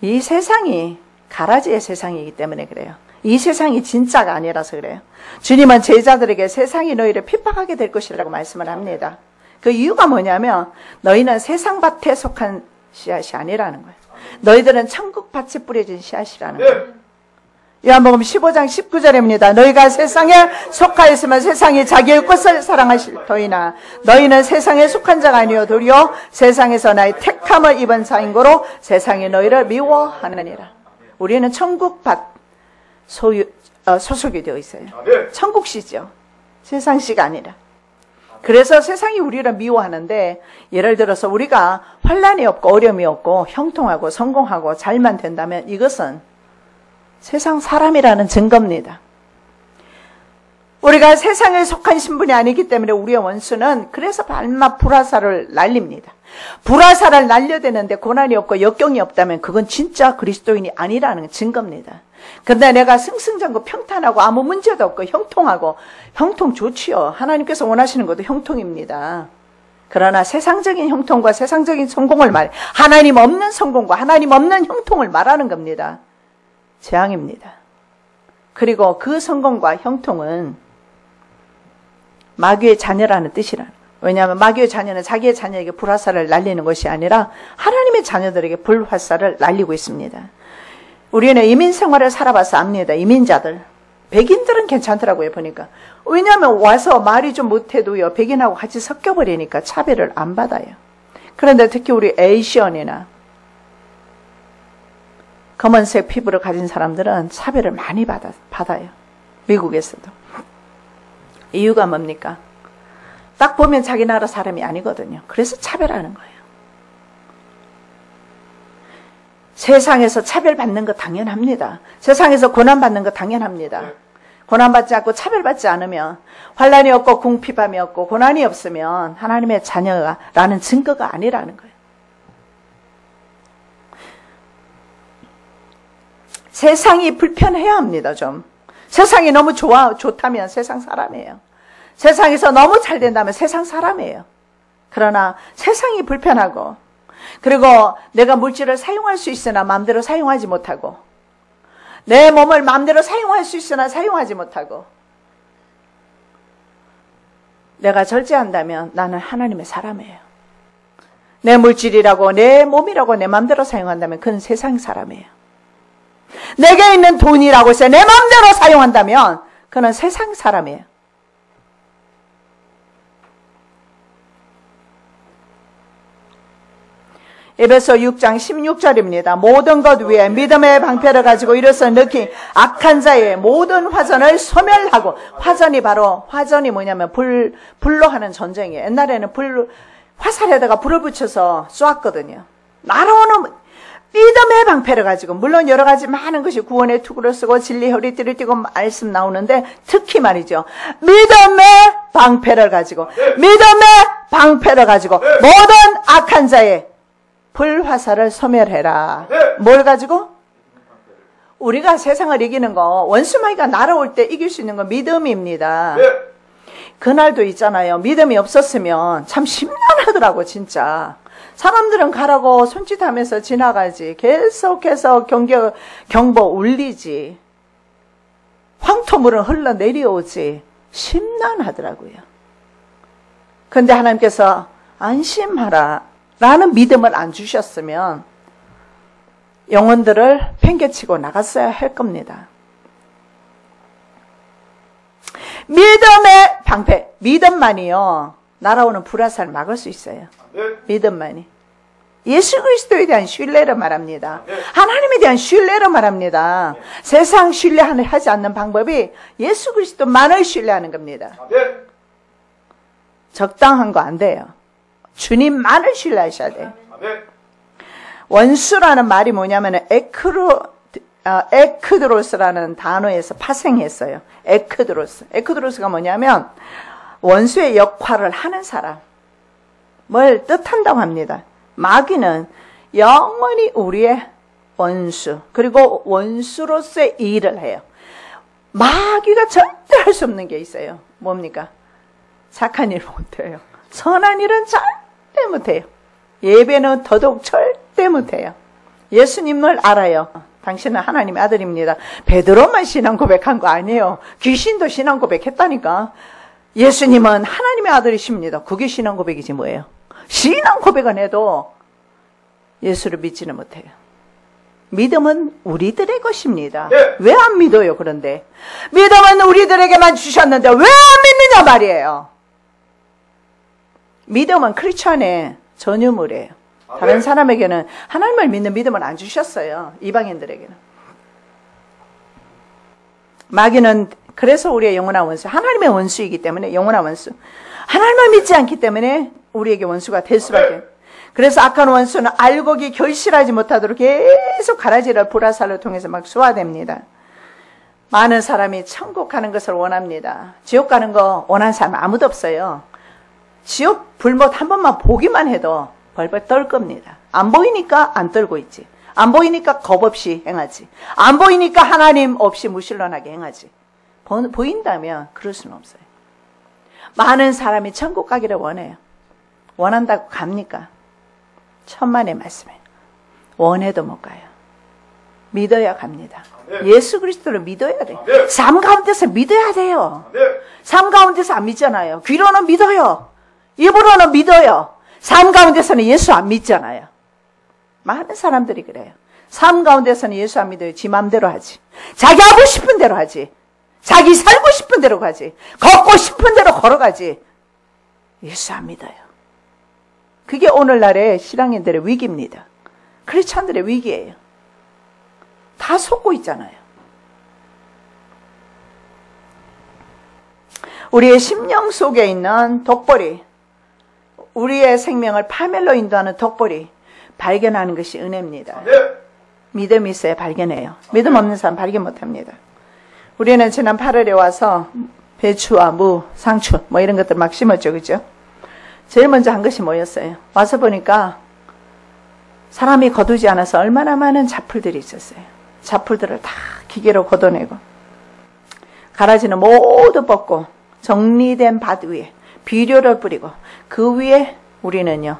A: 이 세상이 가라지의 세상이기 때문에 그래요. 이 세상이 진짜가 아니라서 그래요. 주님은 제자들에게 세상이 너희를 핍박하게 될 것이라고 말씀을 합니다. 그 이유가 뭐냐면 너희는 세상 밭에 속한 씨앗이 아니라는 거예요. 너희들은 천국 밭에 뿌려진 씨앗이라는 거예요. 요한복음 15장 19절입니다. 너희가 세상에 속하였으면 세상이 자기의 것을 사랑하실 터이나 너희는 세상에 속한 자가 아니요 도리어 세상에서 나의 택함을 입은 자인 고로 세상이 너희를 미워하느니라. 우리는 천국 밭 소속이 되어 있어요. 천국시죠. 세상시가 아니라. 그래서 세상이 우리를 미워하는데, 예를 들어서 우리가 환난이 없고 어려움이 없고 형통하고 성공하고 잘만 된다면 이것은 세상 사람이라는 증거입니다. 우리가 세상에 속한 신분이 아니기 때문에 우리의 원수는 그래서 밤낮 불화살을 날립니다. 불화살을 날려대는데 고난이 없고 역경이 없다면 그건 진짜 그리스도인이 아니라는 증거입니다. 근데 내가 승승장구 평탄하고 아무 문제도 없고 형통하고, 형통 좋지요. 하나님께서 원하시는 것도 형통입니다. 그러나 세상적인 형통과 세상적인 성공을 하나님 없는 성공과 하나님 없는 형통을 말하는 겁니다. 재앙입니다. 그리고 그 성공과 형통은 마귀의 자녀라는 뜻이라는 거예요. 왜냐하면 마귀의 자녀는 자기의 자녀에게 불화살을 날리는 것이 아니라 하나님의 자녀들에게 불화살을 날리고 있습니다. 우리는 이민 생활을 살아봐서 압니다. 이민자들. 백인들은 괜찮더라고요, 보니까. 왜냐하면 와서 말이 좀 못해도요, 백인하고 같이 섞여버리니까 차별을 안 받아요. 그런데 특히 우리 에이시언이나 검은색 피부를 가진 사람들은 차별을 많이 받아요. 미국에서도. 이유가 뭡니까? 딱 보면 자기 나라 사람이 아니거든요. 그래서 차별하는 거예요. 세상에서 차별받는 거 당연합니다. 세상에서 고난받는 거 당연합니다. 고난받지 않고 차별받지 않으면, 환난이 없고 궁핍함이 없고 고난이 없으면 하나님의 자녀라는 증거가 아니라는 거예요. 세상이 불편해야 합니다, 좀. 세상이 너무 좋다면 세상 사람이에요. 세상에서 너무 잘 된다면 세상 사람이에요. 그러나 세상이 불편하고, 그리고 내가 물질을 사용할 수 있으나 마음대로 사용하지 못하고, 내 몸을 마음대로 사용할 수 있으나 사용하지 못하고, 내가 절제한다면 나는 하나님의 사람이에요. 내 물질이라고 내 몸이라고 내 마음대로 사용한다면 그건 세상 사람이에요. 내게 있는 돈이라고 해서 내 마음대로 사용한다면 그는 세상 사람이에요. 에베소 6장 16절입니다. 모든 것 위에 믿음의 방패를 가지고 일어서 넣기 악한 자의 모든 화전을 소멸하고, 화전이 뭐냐면 불로 하는 전쟁이에요. 옛날에는 화살에다가 불을 붙여서 쏘았거든요. 날아오는 믿음의 방패를 가지고, 물론 여러 가지 많은 것이 구원의 투구를 쓰고 진리 허리띠를 띠고 말씀 나오는데, 특히 말이죠, 믿음의 방패를 가지고 모든 악한 자의 불화살을 소멸해라. 뭘 가지고? 우리가 세상을 이기는 거, 원수마귀가 날아올 때 이길 수 있는 건 믿음입니다. 그날도 있잖아요. 믿음이 없었으면 참 심란하더라고, 진짜. 사람들은 가라고 손짓하면서 지나가지. 계속해서 경보 울리지. 황토물은 흘러내려오지. 심란하더라고요. 근데 하나님께서 안심하라 라는 믿음을 안 주셨으면 영혼들을 팽개치고 나갔어야 할 겁니다. 믿음의 방패, 믿음만이요, 날아오는 불화살 막을 수 있어요. 믿음만이. 예수 그리스도에 대한 신뢰를 말합니다. 하나님에 대한 신뢰를 말합니다. 세상 신뢰하지 않는 방법이 예수 그리스도만을 신뢰하는 겁니다. 적당한 거 안 돼요. 주님만을 신뢰하셔야 돼요. 원수라는 말이 뭐냐면 에크드로스라는 단어에서 파생했어요. 에크드로스. 에크드로스가 뭐냐면 원수의 역할을 하는 사람을 뜻한다고 합니다. 마귀는 영원히 우리의 원수, 그리고 원수로서의 일을 해요. 마귀가 절대 할 수 없는 게 있어요. 뭡니까? 착한 일 못해요. 선한 일은 절대 못해요. 예배는 더더욱 절대 못해요. 예수님을 알아요. 당신은 하나님의 아들입니다. 베드로만 신앙 고백한 거 아니에요. 귀신도 신앙 고백했다니까. 예수님은 하나님의 아들이십니다. 그게 신앙 고백이지 뭐예요. 신앙 고백은 해도 예수를 믿지는 못해요. 믿음은 우리들의 것입니다.
B: 네.
A: 왜 안 믿어요, 그런데? 믿음은 우리들에게만 주셨는데 왜 안 믿느냐 말이에요. 믿음은 크리스천의 전유물이에요. 다른 사람에게는 하나님을 믿는 믿음을 안 주셨어요. 이방인들에게는. 마귀는 그래서 우리의 영원한 원수, 하나님의 원수이기 때문에 영원한 원수. 하나님을 믿지 않기 때문에 우리에게 원수가 될 수밖에. 그래서 악한 원수는 알곡이 결실하지 못하도록 계속 가라지를 불화살을 통해서 막 쏘아댑니다. 많은 사람이 천국 가는 것을 원합니다. 지옥 가는 거 원하는 사람 아무도 없어요. 지옥 불못 한 번만 보기만 해도 벌벌 떨 겁니다. 안 보이니까 안 떨고 있지. 안 보이니까 겁 없이 행하지. 안 보이니까 하나님 없이 무신론하게 행하지. 보인다면 그럴 수는 없어요. 많은 사람이 천국 가기를 원해요. 원한다고 갑니까? 천만의 말씀이에요. 원해도 못 가요. 믿어야 갑니다. 예수 그리스도를 믿어야 돼요. 삶 가운데서 믿어야 돼요. 삶 가운데서 안 믿잖아요. 귀로는 믿어요. 입으로는 믿어요. 삶 가운데서는 예수 안 믿잖아요. 많은 사람들이 그래요. 삶 가운데서는 예수 안 믿어요. 지 맘대로 하지. 자기 하고 싶은 대로 하지. 자기 살고 싶은 대로 가지. 걷고 싶은 대로 걸어가지. 예수 안 믿어요. 그게 오늘날의 신앙인들의 위기입니다. 크리스찬들의 위기예요. 다 속고 있잖아요. 우리의 심령 속에 있는 독보리, 우리의 생명을 파멸로 인도하는 독보리 발견하는 것이 은혜입니다. 믿음이 있어야 발견해요. 믿음 없는 사람 발견 못합니다. 우리는 지난 8월에 와서 배추와 무, 상추 뭐 이런 것들 막 심었죠. 그죠? 제일 먼저 한 것이 뭐였어요? 와서 보니까 사람이 거두지 않아서 얼마나 많은 잡풀들이 있었어요. 잡풀들을 다 기계로 걷어내고 가라지는 모두 뽑고 정리된 밭 위에 비료를 뿌리고 그 위에 우리는요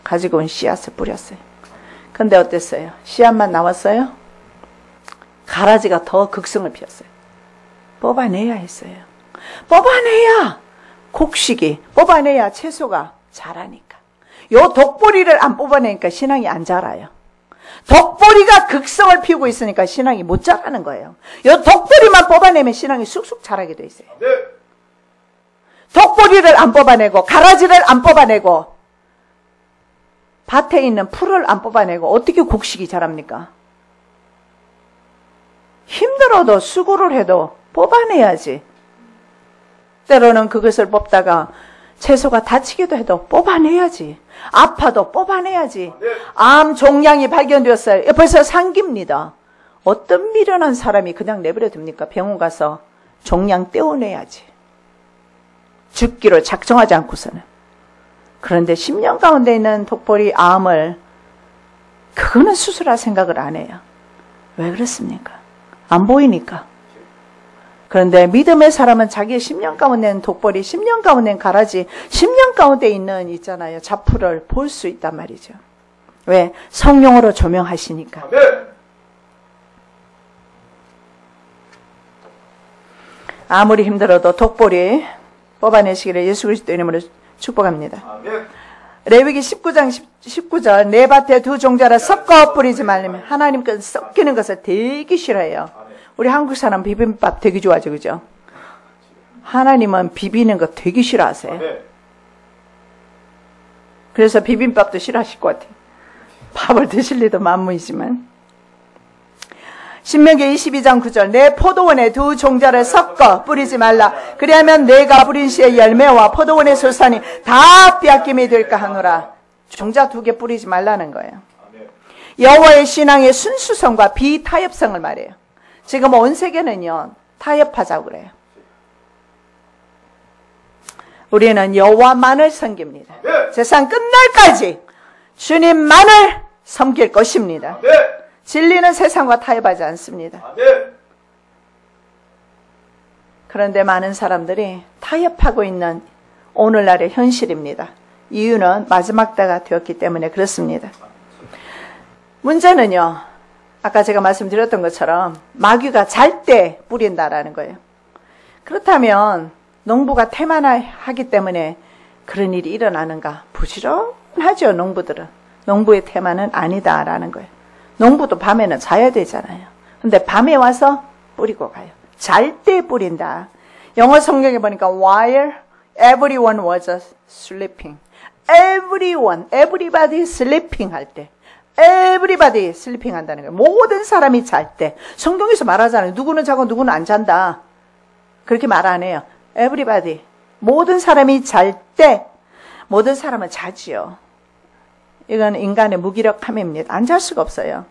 A: 가지고 온 씨앗을 뿌렸어요. 근데 어땠어요? 씨앗만 나왔어요? 가라지가 더 극성을 피웠어요. 뽑아내야 했어요. 뽑아내야 곡식이, 뽑아내야 채소가 자라니까. 요 독보리를 안 뽑아내니까 신앙이 안 자라요. 독보리가 극성을 피우고 있으니까 신앙이 못 자라는 거예요. 요 독보리만 뽑아내면 신앙이 쑥쑥 자라게 돼 있어요. 독보리를 안 뽑아내고 가라지를 안 뽑아내고 밭에 있는 풀을 안 뽑아내고 어떻게 곡식이 자랍니까? 힘들어도 수고를 해도 뽑아내야지. 때로는 그것을 뽑다가 채소가 다치기도 해도 뽑아내야지. 아파도 뽑아내야지. 암 종양이 발견되었어요. 벌써 상기입니다. 어떤 미련한 사람이 그냥 내버려 둡니까? 병원 가서 종양 떼어내야지. 죽기로 작정하지 않고서는. 그런데 10년 가운데 있는 독보리 암을 그거는 수술할 생각을 안 해요. 왜 그렇습니까? 안 보이니까. 그런데 믿음의 사람은 자기의 10년 가운데 있는 독보리, 10년 가운데 있는 가라지, 10년 가운데 있는 있잖아요. 잡풀을 볼 수 있단 말이죠. 왜? 성령으로 조명하시니까. 아무리 힘들어도 독보리 뽑아내시기를 예수 그리스도 이름으로 축복합니다. 레위기 19절 내 밭에 두 종자를 섞어 뿌리지 말라면 하나님께서 섞이는 것을 되게 싫어해요. 우리 한국 사람 비빔밥 되게 좋아하죠. 그죠? 하나님은 비비는 거 되게 싫어하세요. 그래서 비빔밥도 싫어하실 것 같아요. 밥을 드실 리도 만무이지만. 신명기 22장 9절 내 포도원에 두 종자를 섞어 뿌리지 말라. 그리하면 내가 뿌린 씨의 열매와 포도원의 소산이 다 빼앗김이 될까 하노라. 종자 2개 뿌리지 말라는 거예요. 여호와의 신앙의 순수성과 비타협성을 말해요. 지금 온 세계는요, 타협하자고 그래요. 우리는 여호와만을 섬깁니다. 세상 끝날까지 주님만을 섬길 것입니다. 진리는 세상과 타협하지 않습니다. 그런데 많은 사람들이 타협하고 있는 오늘날의 현실입니다. 이유는 마지막 때가 되었기 때문에 그렇습니다. 문제는요, 아까 제가 말씀드렸던 것처럼 마귀가 잘 때 뿌린다라는 거예요. 그렇다면 농부가 태만하기 때문에 그런 일이 일어나는가? 부지런하죠, 농부들은. 농부의 태만은 아니다라는 거예요. 농부도 밤에는 자야 되잖아요. 근데 밤에 와서 뿌리고 가요. 잘 때 뿌린다. 영어 성경에 보니까 while everyone was sleeping. everybody sleeping 할 때. everybody sleeping 한다는 거예요. 모든 사람이 잘 때. 성경에서 말하잖아요. 누구는 자고 누구는 안 잔다. 그렇게 말 안 해요. everybody. 모든 사람이 잘 때, 모든 사람은 자지요. 이건 인간의 무기력함입니다. 안 잘 수가 없어요.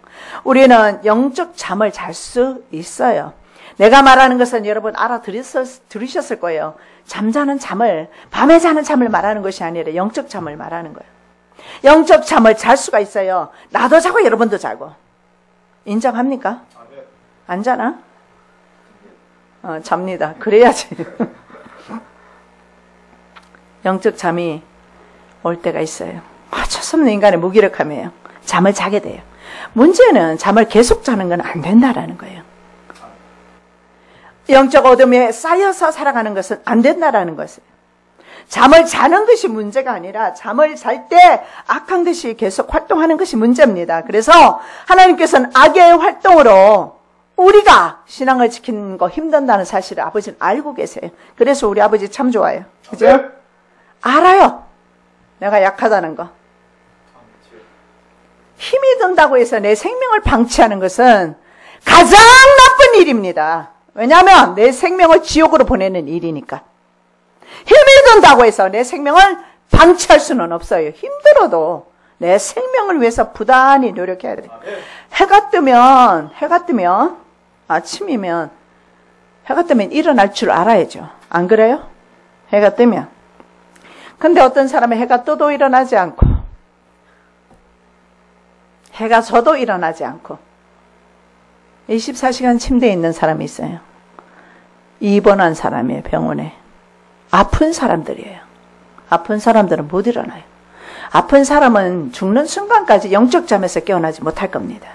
A: 우리는 영적 잠을 잘 수 있어요. 내가 말하는 것은 여러분 들으셨을 거예요. 잠자는 잠을, 밤에 자는 잠을 말하는 것이 아니라 영적 잠을 말하는 거예요. 영적 잠을 잘 수가 있어요. 나도 자고 여러분도 자고. 인정합니까? 안 자나? 잡니다. 그래야지. 영적 잠이 올 때가 있어요. 어쩔 수 없는 인간의 무기력함이에요. 잠을 자게 돼요. 문제는 잠을 계속 자는 건 안 된다라는 거예요. 영적 어둠에 쌓여서 살아가는 것은 안 된다라는 것이에요. 잠을 자는 것이 문제가 아니라 잠을 잘 때 악한 것이 계속 활동하는 것이 문제입니다. 그래서 하나님께서는 악의 활동으로 우리가 신앙을 지키는 거 힘든다는 사실을 아버지는 알고 계세요. 그래서 우리 아버지 참 좋아요. 그죠? 알아요. 내가 약하다는 거. 힘이 든다고 해서 내 생명을 방치하는 것은 가장 나쁜 일입니다. 왜냐하면 내 생명을 지옥으로 보내는 일이니까. 힘이 든다고 해서 내 생명을 방치할 수는 없어요. 힘들어도 내 생명을 위해서 부단히 노력해야 돼요. 해가 뜨면 아침이면 해가 뜨면 일어날 줄 알아야죠. 안 그래요? 해가 뜨면. 근데 어떤 사람은 해가 떠도 일어나지 않고 해가 져도 일어나지 않고 24시간 침대에 있는 사람이 있어요. 입원한 사람이에요. 병원에. 아픈 사람들이에요. 아픈 사람들은 못 일어나요. 아픈 사람은 죽는 순간까지 영적 잠에서 깨어나지 못할 겁니다.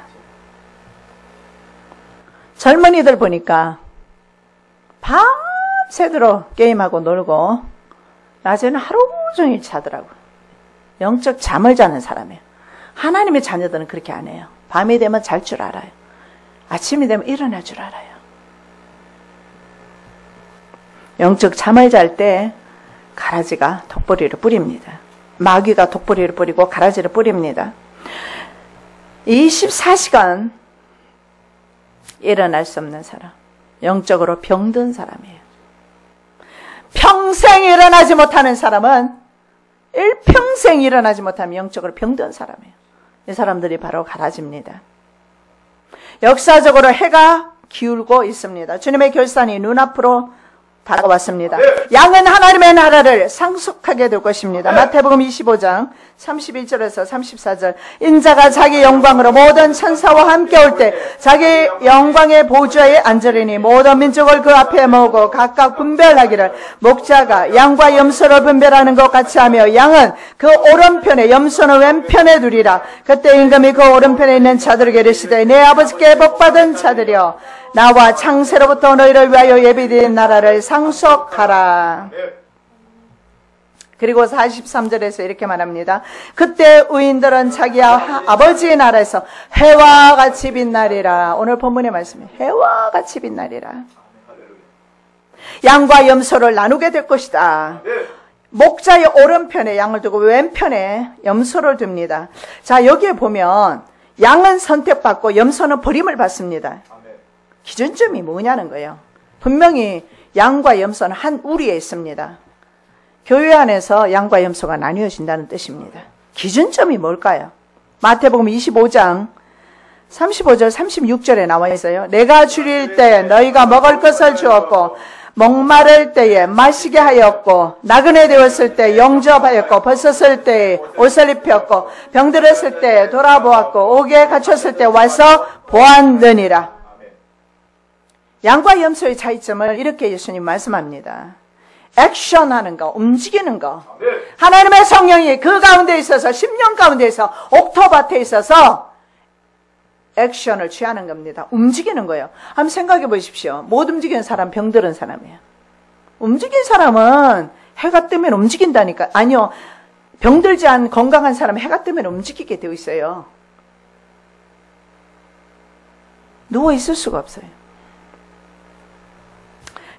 A: 젊은이들 보니까 밤새도록 게임하고 놀고 낮에는 하루 종일 자더라고요. 영적 잠을 자는 사람이에요. 하나님의 자녀들은 그렇게 안 해요. 밤이 되면 잘 줄 알아요. 아침이 되면 일어날 줄 알아요. 영적 잠을 잘 때 가라지가 독보리를 뿌립니다. 마귀가 독보리를 뿌리고 가라지를 뿌립니다. 24시간 일어날 수 없는 사람, 영적으로 병든 사람이에요. 평생 일어나지 못하는 사람은 일평생 일어나지 못하면 영적으로 병든 사람이에요. 이 사람들이 바로 가라지입니다. 역사적으로 해가 기울고 있습니다. 주님의 결산이 눈앞으로 다가왔습니다. 양은 하나님의 나라를 상속하게 될 것입니다. 마태복음 25장 31절에서 34절. 인자가 자기 영광으로 모든 천사와 함께 올 때 자기 영광의 보좌에 앉으리니 모든 민족을 그 앞에 모으고 각각 분별하기를 목자가 양과 염소를 분별하는 것 같이 하며 양은 그 오른편에 염소는 왼편에 두리라. 그때 임금이 그 오른편에 있는 자들에게 이르시되 내 아버지께 복받은 자들이여 나와 창세로부터 너희를 위하여 예비된 나라를 상속하라. 그리고 43절에서 이렇게 말합니다. 그때 의인들은 자기 아버지의 나라에서 해와 같이 빛나리라. 오늘 본문의 말씀이 해와 같이 빛나리라. 양과 염소를 나누게 될 것이다. 목자의 오른편에 양을 두고 왼편에 염소를 둡니다. 자, 여기에 보면 양은 선택받고 염소는 버림을 받습니다. 기준점이 뭐냐는 거예요. 분명히 양과 염소는 한 우리에 있습니다. 교회 안에서 양과 염소가 나뉘어진다는 뜻입니다. 기준점이 뭘까요? 마태복음 25장 35절, 36절에 나와 있어요. 내가 줄일 때 너희가 먹을 것을 주었고 목마를 때에 마시게 하였고 나그네 되었을 때 영접하였고 벗었을 때 옷을 입혔고 병들었을 때 돌아보았고 옥에 갇혔을 때 와서 보았느니라. 양과 염소의 차이점을 이렇게 예수님 말씀합니다. 액션하는 거, 움직이는 거. 하나님의 성령이 그 가운데 있어서 10년 가운데 있어서 옥토밭에 있어서 액션을 취하는 겁니다. 움직이는 거예요. 한번 생각해 보십시오. 못 움직이는 사람 병들은 사람이에요. 움직인 사람은 해가 뜨면 움직인다니까. 아니요. 병들지 않은 건강한 사람은 해가 뜨면 움직이게 되어 있어요. 누워 있을 수가 없어요.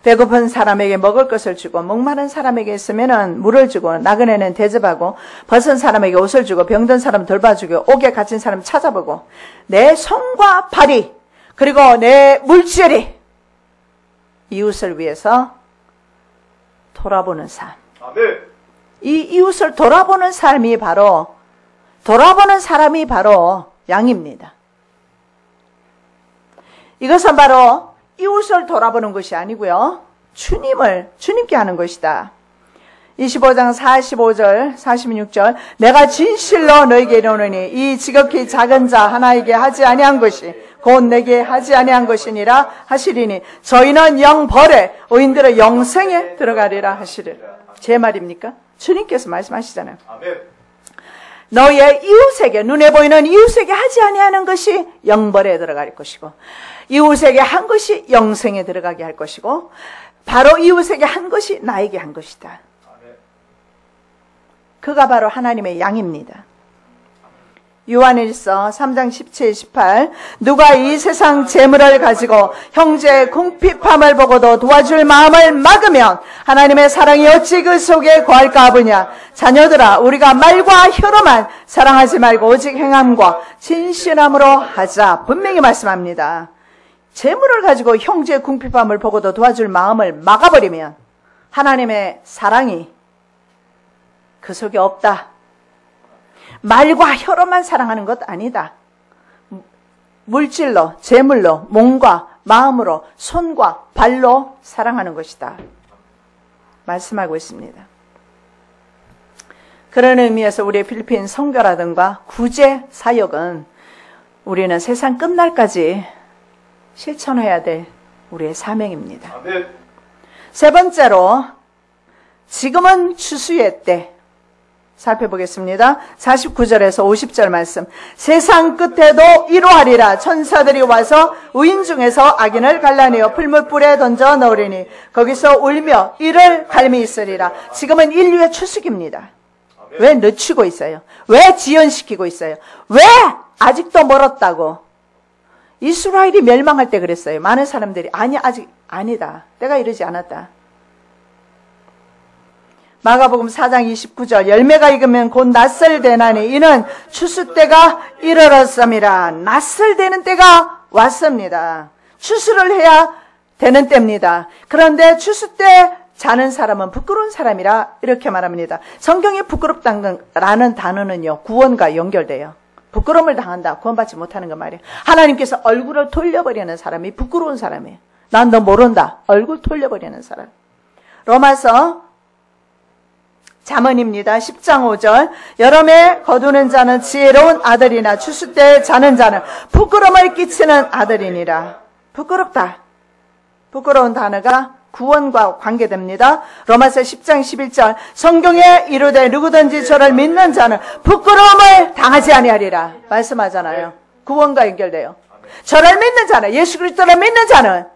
A: 배고픈 사람에게 먹을 것을 주고 목마른 사람에게 있으면 물을 주고 나그네는 대접하고 벗은 사람에게 옷을 주고 병든 사람 돌봐주고 옥에 갇힌 사람 찾아보고 내 손과 발이 그리고 내 물질이 이웃을 위해서 돌아보는 삶. 이 이웃을 돌아보는 삶이 바로 돌아보는 사람이 바로 양입니다. 이것은 바로 이웃을 돌아보는 것이 아니고요. 주님께 하는 것이다. 25장 45절, 46절 내가 진실로 너에게 이르노니 이 지극히 작은 자 하나에게 하지 아니한 것이 곧 내게 하지 아니한 것이니라 하시리니 저희는 영벌에 의인들의 영생에 들어가리라 하시리라. 제 말입니까? 주님께서 말씀하시잖아요. 너의 이웃에게 눈에 보이는 이웃에게 하지 아니하는 것이 영벌에 들어갈 것이고 이웃에게 한 것이 영생에 들어가게 할 것이고 바로 이웃에게 한 것이 나에게 한 것이다. 그가 바로 하나님의 양입니다. 요한일서 3장 17, 18 누가 이 세상 재물을 가지고 형제의 궁핍함을 보고도 도와줄 마음을 막으면 하나님의 사랑이 어찌 그 속에 거할까 하보냐. 자녀들아 우리가 말과 혀로만 사랑하지 말고 오직 행함과 진실함으로 하자. 분명히 말씀합니다. 재물을 가지고 형제의 궁핍함을 보고도 도와줄 마음을 막아버리면 하나님의 사랑이 그 속에 없다. 말과 혀로만 사랑하는 것 아니다. 물질로, 재물로, 몸과 마음으로, 손과 발로 사랑하는 것이다. 말씀하고 있습니다. 그런 의미에서 우리의 필리핀 선교라든가 구제 사역은 우리는 세상 끝날까지 실천해야 될 우리의 사명입니다. 세 번째로 지금은 추수의 때 살펴보겠습니다. 49절에서 50절 말씀. 세상 끝에도 이러하리라. 천사들이 와서 의인 중에서 악인을 갈라내어 풀무불에 던져 넣으리니 거기서 울며 이를 갈미 있으리라. 지금은 인류의 추수기입니다. 왜 늦추고 있어요? 왜 지연시키고 있어요? 왜 아직도 멀었다고? 이스라엘이 멸망할 때 그랬어요. 많은 사람들이 아니 아직 아니다. 때가 이르지 않았다. 마가복음 4장 29절 열매가 익으면 곧 낯설 되나니 이는 추수 때가 이르렀음이라. 낯설 되는 때가 왔습니다. 추수를 해야 되는 때입니다. 그런데 추수 때 자는 사람은 부끄러운 사람이라 이렇게 말합니다. 성경에 부끄럽다는 단어는요 구원과 연결돼요. 부끄러움을 당한다. 구원받지 못하는 거 말이에요. 하나님께서 얼굴을 돌려버리는 사람이 부끄러운 사람이에요. 난 너 모른다. 얼굴 돌려버리는 사람. 로마서 잠언입니다. 10장 5절 여름에 거두는 자는 지혜로운 아들이나 추수 때 자는 자는 부끄러움을 끼치는 아들이니라. 부끄럽다. 부끄러운 단어가 구원과 관계됩니다. 로마서 10장 11절 성경에 이르되 누구든지 저를 믿는 자는 부끄러움을 당하지 아니하리라 말씀하잖아요. 구원과 연결돼요. 저를 믿는 자는 예수 그리스도를 믿는 자는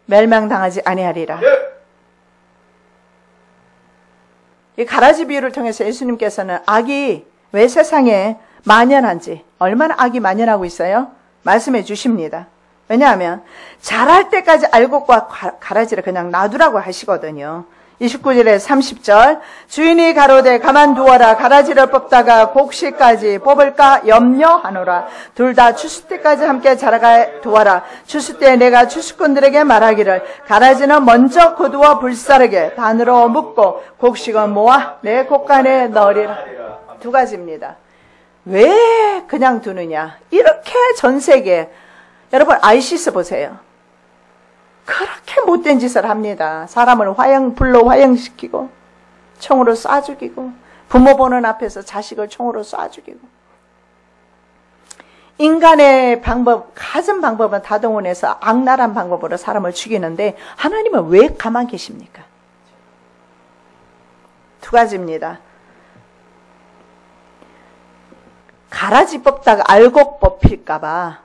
A: 멸망당하지 아니하리라. 이 가라지 비유를 통해서 예수님께서는 악이 왜 세상에 만연한지 얼마나 악이 만연하고 있어요? 말씀해 주십니다. 왜냐하면 자랄 때까지 알곡과 가라지를 그냥 놔두라고 하시거든요. 29절에 30절 주인이 가로되 가만두어라. 가라지를 뽑다가 곡식까지 뽑을까 염려하노라. 둘 다 추수 때까지 함께 자라가 두어라. 추수 때 내가 추수꾼들에게 말하기를 가라지는 먼저 거두어 불사르게 반으로 묶고 곡식은 모아 내 곡간에 넣으리라. 두 가지입니다. 왜 그냥 두느냐? 이렇게 전 세계, 여러분 아이시스 보세요. 그렇게 못된 짓을 합니다. 사람을 불로 화형시키고 총으로 쏴 죽이고 부모 보는 앞에서 자식을 총으로 쏴 죽이고 인간의 방법, 가진 방법은 다 동원해서 악랄한 방법으로 사람을 죽이는데 하나님은 왜 가만히 계십니까? 두 가지입니다. 가라지 뽑다가 알곡 뽑힐까봐.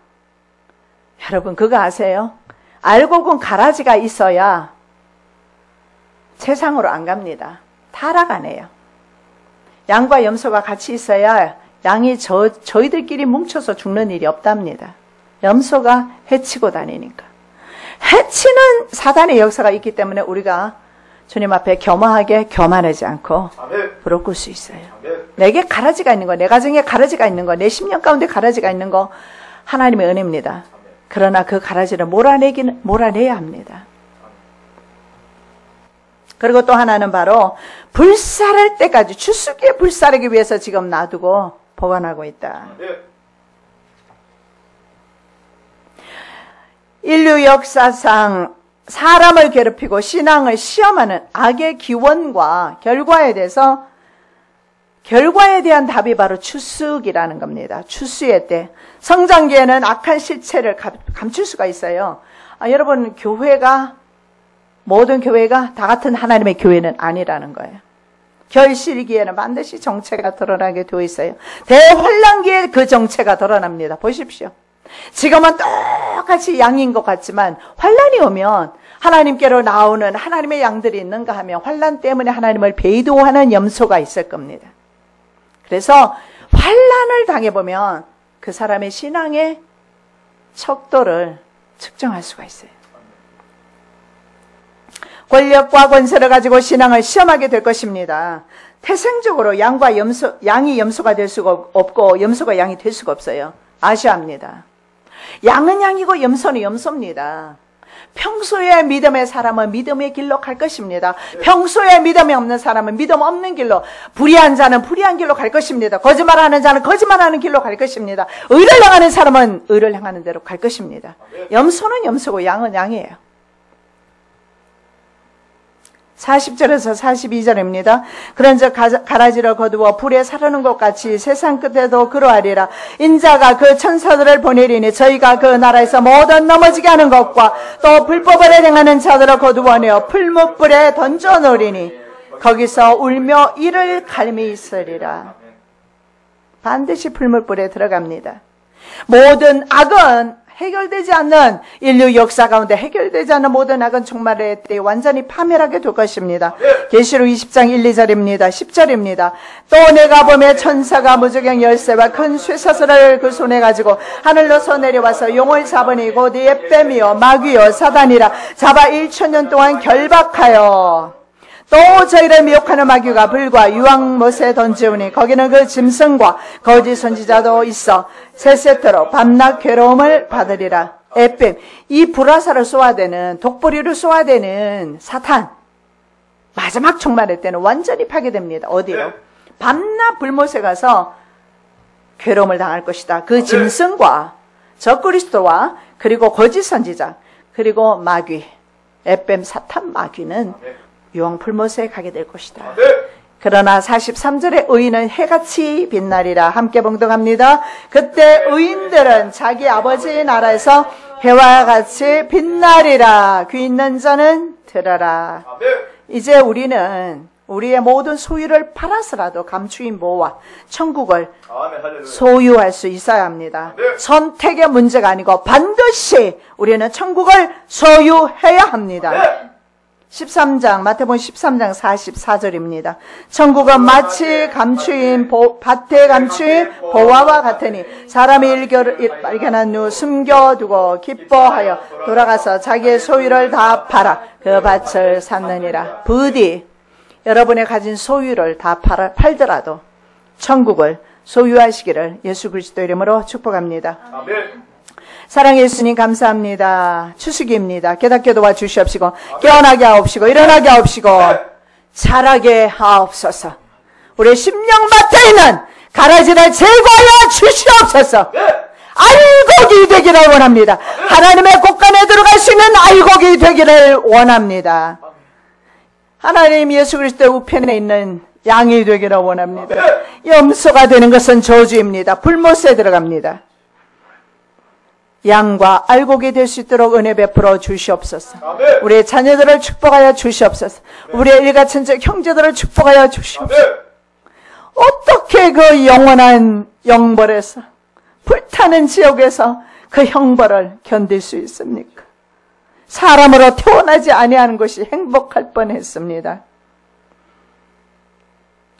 A: 여러분 그거 아세요? 알곡은 가라지가 있어야 세상으로 안 갑니다. 타락하네요. 양과 염소가 같이 있어야 양이 저희들끼리 뭉쳐서 죽는 일이 없답니다. 염소가 해치고 다니니까. 해치는 사단의 역사가 있기 때문에 우리가 주님 앞에 겸허하게 교만하지 않고 부를 꿀 수 있어요. 내게 가라지가 있는 거, 내 가정에 가라지가 있는 거, 내 심령 가운데 가라지가 있는 거 하나님의 은혜입니다. 그러나 그 가라지를 몰아내야 합니다. 그리고 또 하나는 바로 불살할 때까지 주수기에 불살하기 위해서 지금 놔두고 보관하고 있다. 인류 역사상 사람을 괴롭히고 신앙을 시험하는 악의 기원과 결과에 대한 답이 바로 추수기라는 겁니다. 추수의 때. 성장기에는 악한 실체를 감출 수가 있어요. 여러분, 모든 교회가 다 같은 하나님의 교회는 아니라는 거예요. 결실기에는 반드시 정체가 드러나게 되어 있어요. 대환란기에 그 정체가 드러납니다. 보십시오. 지금은 똑같이 양인 것 같지만 환란이 오면 하나님께로 나오는 하나님의 양들이 있는가 하면 환란 때문에 하나님을 배도하는 염소가 있을 겁니다. 그래서 환란을 당해보면 그 사람의 신앙의 척도를 측정할 수가 있어요. 권력과 권세를 가지고 신앙을 시험하게 될 것입니다. 태생적으로 양이 염소가 될 수가 없고 염소가 양이 될 수가 없어요. 아셔야 합니다. 양은 양이고 염소는 염소입니다. 평소에 믿음의 사람은 믿음의 길로 갈 것입니다. 평소에 믿음이 없는 사람은 믿음 없는 길로, 불의한 자는 불의한 길로 갈 것입니다. 거짓말하는 자는 거짓말하는 길로 갈 것입니다. 의를 향하는 사람은 의를 향하는 대로 갈 것입니다. 염소는 염소고 양은 양이에요. 40절에서 42절입니다. 그런즉 가라지를 거두어 불에 사르는 것 같이 세상 끝에도 그러하리라. 인자가 그 천사들을 보내리니 저희가 그 나라에서 모든 넘어지게 하는 것과 또 불법을 행하는 자들을 거두어내어 풀무불에 던져놓으리니 거기서 울며 이를 갈미 있으리라. 반드시 풀무불에 들어갑니다. 모든 악은 해결되지 않는 인류 역사 가운데 해결되지 않는 모든 악은 종말의 때에 완전히 파멸하게 될 것입니다. 계시록 20장 1, 2절입니다. 10절입니다. 또 내가 보매 천사가 무저경 열쇠와 큰 쇠사슬을 그 손에 가지고 하늘로서 내려와서 용을 잡으니 곧 옙뱀이요 마귀요 사단이라 잡아 1000년 동안 결박하여 또 저희를 미혹하는 마귀가 불과 유황못에 던지우니 거기는 그 짐승과 거짓 선지자도 있어 세세토록 밤낮 괴로움을 받으리라. 옙뱀, 이 불화살을 쏘아대는, 독보리를 쏘아대는 사탄, 마지막 종말의 때는 완전히 파괴됩니다. 어디요? 밤낮 불못에 가서 괴로움을 당할 것이다. 그 짐승과 적그리스도와 그리고 거짓 선지자 그리고 마귀, 옙뱀 사탄 마귀는 유황 풀못에 가게 될 것이다. 그러나 43절에 의인은 해같이 빛나리라. 함께 봉독합니다. 그때 의인들은 자기 아버지의 나라에서 해와 같이 빛나리라. 귀 있는 자는 들어라. 이제 우리는 우리의 모든 소유를 팔아서라도 감추인 보호와 천국을 소유할 수 있어야 합니다. 선택의 문제가 아니고 반드시 우리는 천국을 소유해야 합니다. 13장, 마태복음 13장 44절입니다. 천국은 마치 밭에 감추인 보화와 같으니 사람이 일교를 발견한 후 숨겨두고 기뻐하여 돌아가서 자기의 소유를 다 팔아 그 밭을 샀느니라. 부디 여러분의 가진 소유를 다 팔더라도 천국을 소유하시기를 예수 그리스도 이름으로 축복합니다. 아멘. 사랑의 예수님 감사합니다. 추수기입니다. 깨닫게 도와주시옵시고 깨어나게 하옵시고 일어나게 하옵시고 자라게 하옵소서. 우리 심령밭에 있는 가라지를 제거하여 주시옵소서. 알고 알곡이 되기를 원합니다. 하나님의 곳간에 들어갈 수 있는 알곡이 되기를 원합니다. 하나님 예수 그리스도의 우편에 있는 양이 되기를 원합니다. 염소가 되는 것은 저주입니다. 불못에 들어갑니다. 양과 알곡이 될 수 있도록 은혜 베풀어 주시옵소서. 우리의 자녀들을 축복하여 주시옵소서. 우리의 일가천적 형제들을 축복하여 주시옵소서. 어떻게 그 영원한 영벌에서 불타는 지옥에서 그 형벌을 견딜 수 있습니까? 사람으로 태어나지 아니하는 것이 행복할 뻔했습니다.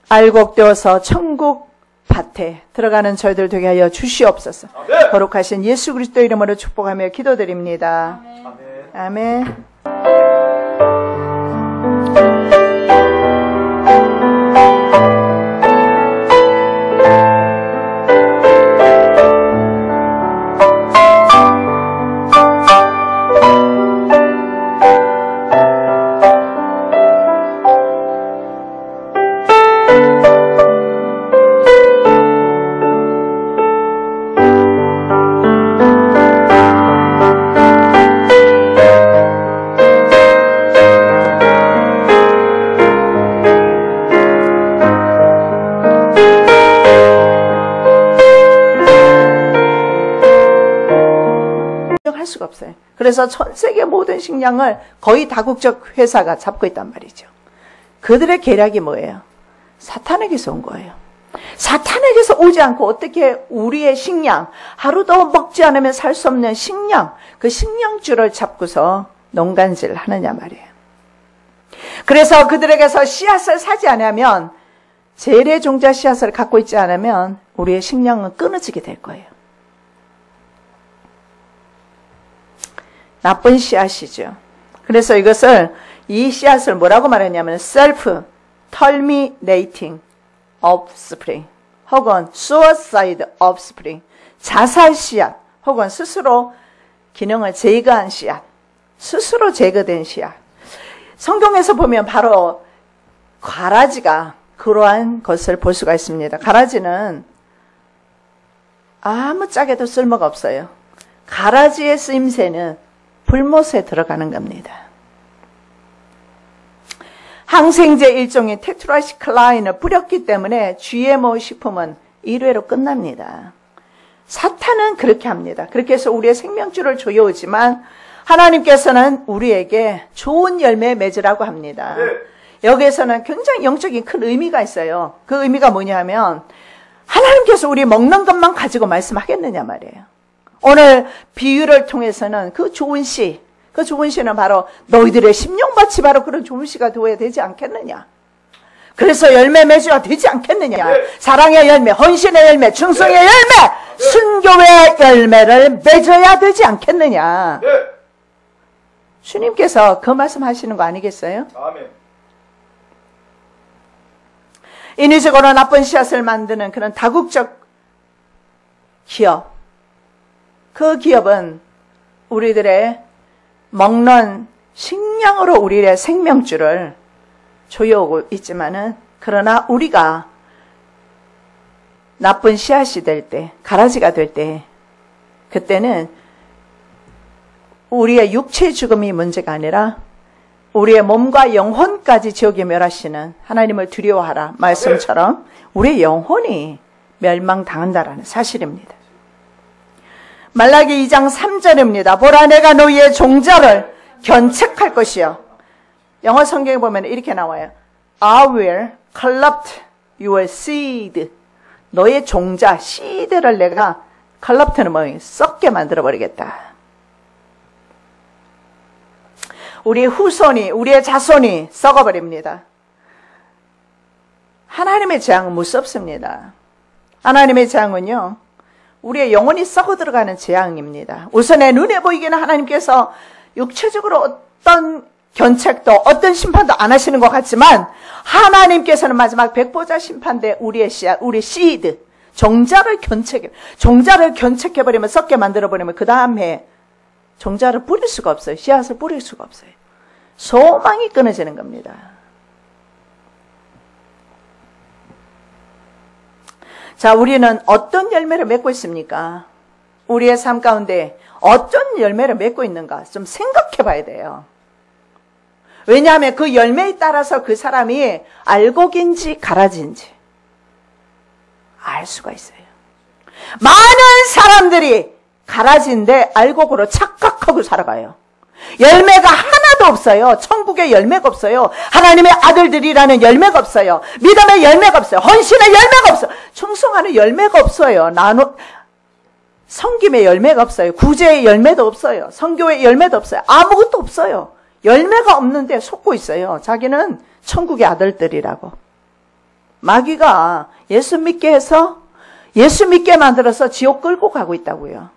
A: 알곡되어서 천국 밭에 들어가는 저희들 되게 하여 주시옵소서. 거룩하신 예수 그리스도 이름으로 축복하며 기도드립니다. 아멘. 할 수가 없어요. 그래서 전 세계 모든 식량을 거의 다국적 회사가 잡고 있단 말이죠. 그들의 계략이 뭐예요? 사탄에게서 온 거예요. 사탄에게서 오지 않고 어떻게 우리의 식량, 하루도 먹지 않으면 살 수 없는 식량, 그 식량줄을 잡고서 농간질을 하느냐 말이에요. 그래서 그들에게서 씨앗을 사지 않으면, 재래 종자 씨앗을 갖고 있지 않으면 우리의 식량은 끊어지게 될 거예요. 나쁜 씨앗이죠. 그래서 이 씨앗을 뭐라고 말했냐면 self-terminating offspring 혹은 suicide offspring, 자살 씨앗 혹은 스스로 기능을 제거한 씨앗, 스스로 제거된 씨앗. 성경에서 보면 바로 가라지가 그러한 것을 볼 수가 있습니다. 가라지는 아무 짝에도 쓸모가 없어요. 가라지의 쓰임새는 불못에 들어가는 겁니다. 항생제 일종의 테트라시클라인을 뿌렸기 때문에 GMO 식품은 1회로 끝납니다. 사탄은 그렇게 합니다. 그렇게 해서 우리의 생명줄을 조여오지만 하나님께서는 우리에게 좋은 열매 맺으라고 합니다. 여기에서는 굉장히 영적인 큰 의미가 있어요. 그 의미가 뭐냐면 하나님께서 우리 먹는 것만 가지고 말씀하겠느냐 말이에요. 오늘 비유를 통해서는 그 좋은 씨는 바로 너희들의 심령밭이 바로 그런 좋은 씨가 되어야 되지 않겠느냐. 그래서 열매 맺어야 되지 않겠느냐. 사랑의 열매, 헌신의 열매, 충성의 열매, 순교의 열매를 맺어야 되지 않겠느냐. 주님께서 그 말씀하시는 거 아니겠어요? 아멘. 인위적으로 나쁜 씨앗을 만드는 그런 다국적 기업, 그 기업은 우리들의 먹는 식량으로 우리의 생명줄을 조여오고 있지만은, 그러나 우리가 나쁜 씨앗이 될 때, 가라지가 될 때, 그때는 우리의 육체의 죽음이 문제가 아니라 우리의 몸과 영혼까지 지옥에 멸하시는 하나님을 두려워하라 말씀처럼 우리의 영혼이 멸망당한다라는 사실입니다. 말라기 2장 3절입니다. 보라, 내가 너희의 종자를 견책할 것이요. 영어 성경에 보면 이렇게 나와요. I will corrupt your seed. 너의 종자, seed를 내가 corrupt는 뭐예요? 썩게 만들어버리겠다. 우리의 후손이, 우리의 자손이 썩어버립니다. 하나님의 재앙은 무섭습니다. 하나님의 재앙은요, 우리의 영혼이 썩어 들어가는 재앙입니다. 우선에 눈에 보이기는 하나님께서 육체적으로 어떤 견책도 어떤 심판도 안 하시는 것 같지만, 하나님께서는 마지막 백보자 심판 때 우리의 씨앗, 우리 씨드, 종자를 견책해버리면, 썩게 만들어버리면 그 다음에 종자를 뿌릴 수가 없어요. 씨앗을 뿌릴 수가 없어요. 소망이 끊어지는 겁니다. 자, 우리는 어떤 열매를 맺고 있습니까? 우리의 삶 가운데 어떤 열매를 맺고 있는가 좀 생각해 봐야 돼요. 왜냐하면 그 열매에 따라서 그 사람이 알곡인지 가라지인지 알 수가 있어요. 많은 사람들이 가라지인데 알곡으로 착각하고 살아가요. 열매가 하나도 없어요. 천국의 열매가 없어요. 하나님의 아들들이라는 열매가 없어요. 믿음의 열매가 없어요. 헌신의 열매가 없어요. 충성하는 열매가 없어요. 섬김의 열매가 없어요. 구제의 열매도 없어요. 선교의 열매도 없어요. 아무것도 없어요. 열매가 없는데 속고 있어요. 자기는 천국의 아들들이라고. 마귀가 예수 믿게 해서 예수 믿게 만들어서 지옥 끌고 가고 있다고요.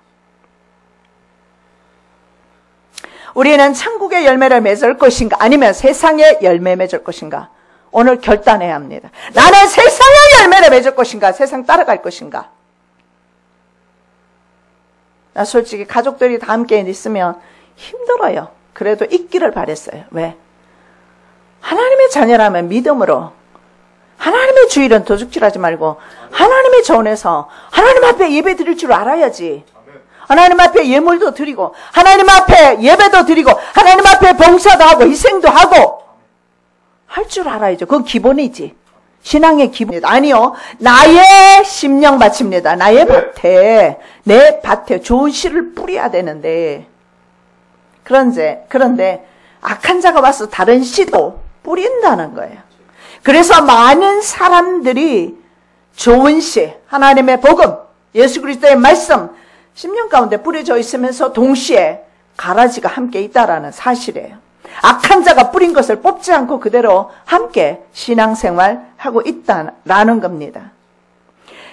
A: 우리는 천국의 열매를 맺을 것인가 아니면 세상의 열매 맺을 것인가 오늘 결단해야 합니다. 나는 세상의 열매를 맺을 것인가 세상 따라갈 것인가. 나 솔직히 가족들이 다 함께 있으면 힘들어요. 그래도 있기를 바랬어요. 왜? 하나님의 자녀라면 믿음으로 하나님의 주일은 도둑질하지 말고 하나님의 전에서 하나님 앞에 예배 드릴 줄 알아야지. 하나님 앞에 예물도 드리고 하나님 앞에 예배도 드리고 하나님 앞에 봉사도 하고 희생도 하고 할 줄 알아야죠. 그건 기본이지. 신앙의 기본입니다. 아니요. 나의 심령 바칩니다. 나의 밭에 내 밭에 좋은 씨를 뿌려야 되는데 그런데 악한 자가 와서 다른 씨도 뿌린다는 거예요. 그래서 많은 사람들이 좋은 씨, 하나님의 복음, 예수 그리스도의 말씀 심령 가운데 뿌려져 있으면서 동시에 가라지가 함께 있다라는 사실이에요. 악한 자가 뿌린 것을 뽑지 않고 그대로 함께 신앙생활하고 있다라는 겁니다.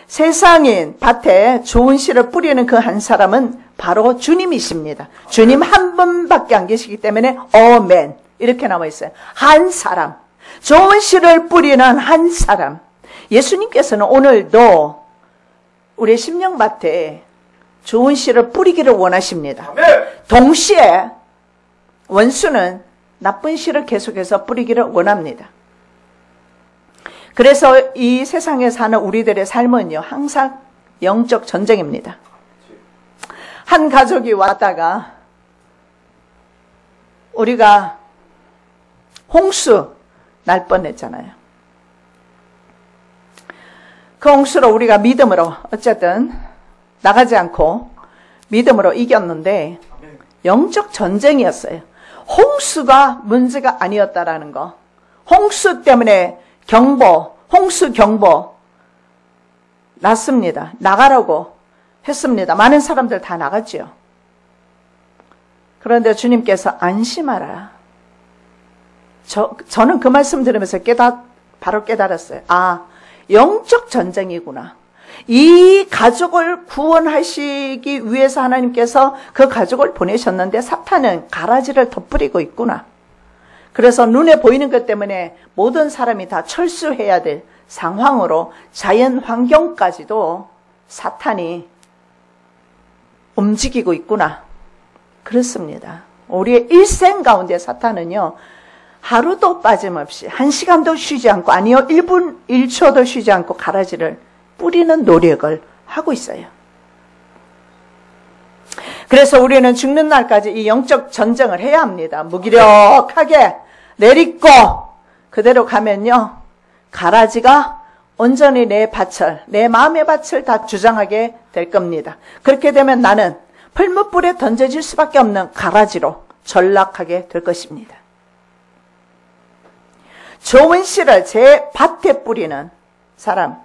A: 세상인 밭에 좋은 씨를 뿌리는 그 한 사람은 바로 주님이십니다. 주님 한 분밖에 안 계시기 때문에 어멘 이렇게 나와 있어요. 한 사람, 좋은 씨를 뿌리는 한 사람. 예수님께서는 오늘도 우리의 심령밭에 좋은 씨를 뿌리기를 원하십니다. 동시에 원수는 나쁜 씨를 계속해서 뿌리기를 원합니다. 그래서 이 세상에 사는 우리들의 삶은요 항상 영적 전쟁입니다. 한 가족이 왔다가 우리가 홍수 날 뻔했잖아요. 그 홍수로 우리가 믿음으로 어쨌든 나가지 않고 믿음으로 이겼는데 영적 전쟁이었어요. 홍수가 문제가 아니었다라는 거. 홍수 때문에 홍수 경보 났습니다. 나가라고 했습니다. 많은 사람들 다 나갔지요. 그런데 주님께서 안심하라. 저는 그 말씀 들으면서 바로 깨달았어요. 아, 영적 전쟁이구나. 이 가족을 구원하시기 위해서 하나님께서 그 가족을 보내셨는데 사탄은 가라지를 덧뿌리고 있구나. 그래서 눈에 보이는 것 때문에 모든 사람이 다 철수해야 될 상황으로 자연 환경까지도 사탄이 움직이고 있구나. 그렇습니다. 우리의 일생 가운데 사탄은요. 하루도 빠짐없이 1시간도 쉬지 않고 아니요 1분 1초도 쉬지 않고 가라지를 뿌리는 노력을 하고 있어요. 그래서 우리는 죽는 날까지 이 영적 전쟁을 해야 합니다. 무기력하게 내딛고 그대로 가면요. 가라지가 온전히 내 마음의 밭을 다 주장하게 될 겁니다. 그렇게 되면 나는 풀무불에 던져질 수밖에 없는 가라지로 전락하게 될 것입니다. 좋은 씨를 제 밭에 뿌리는 사람.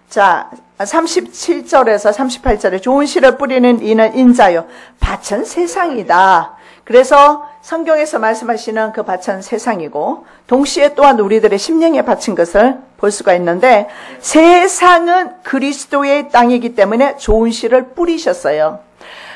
A: 자, 37절에서 38절에 좋은 씨를 뿌리는 이는 인자요. 밭은 세상이다. 그래서 성경에서 말씀하시는 그 밭은 세상이고 동시에 또한 우리들의 심령에 바친 것을 볼 수가 있는데 세상은 그리스도의 땅이기 때문에 좋은 씨를 뿌리셨어요.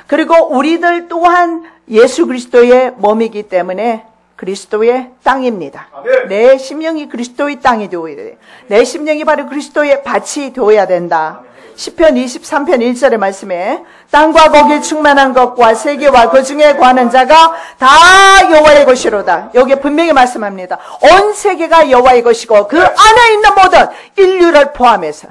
A: 그리고 우리들 또한 예수 그리스도의 몸이기 때문에 그리스도의 땅입니다. 내 심령이 그리스도의 땅이 되어야 돼. 내 심령이 바로 그리스도의 밭이 되어야 된다. 시편 23편 1절의 말씀에 땅과 거기 충만한 것과 세계와 그 중에 거하는 자가 다 여호와의 것이로다. 여기에 분명히 말씀합니다. 온 세계가 여호와의 것이고 그 안에 있는 모든 인류를 포함해서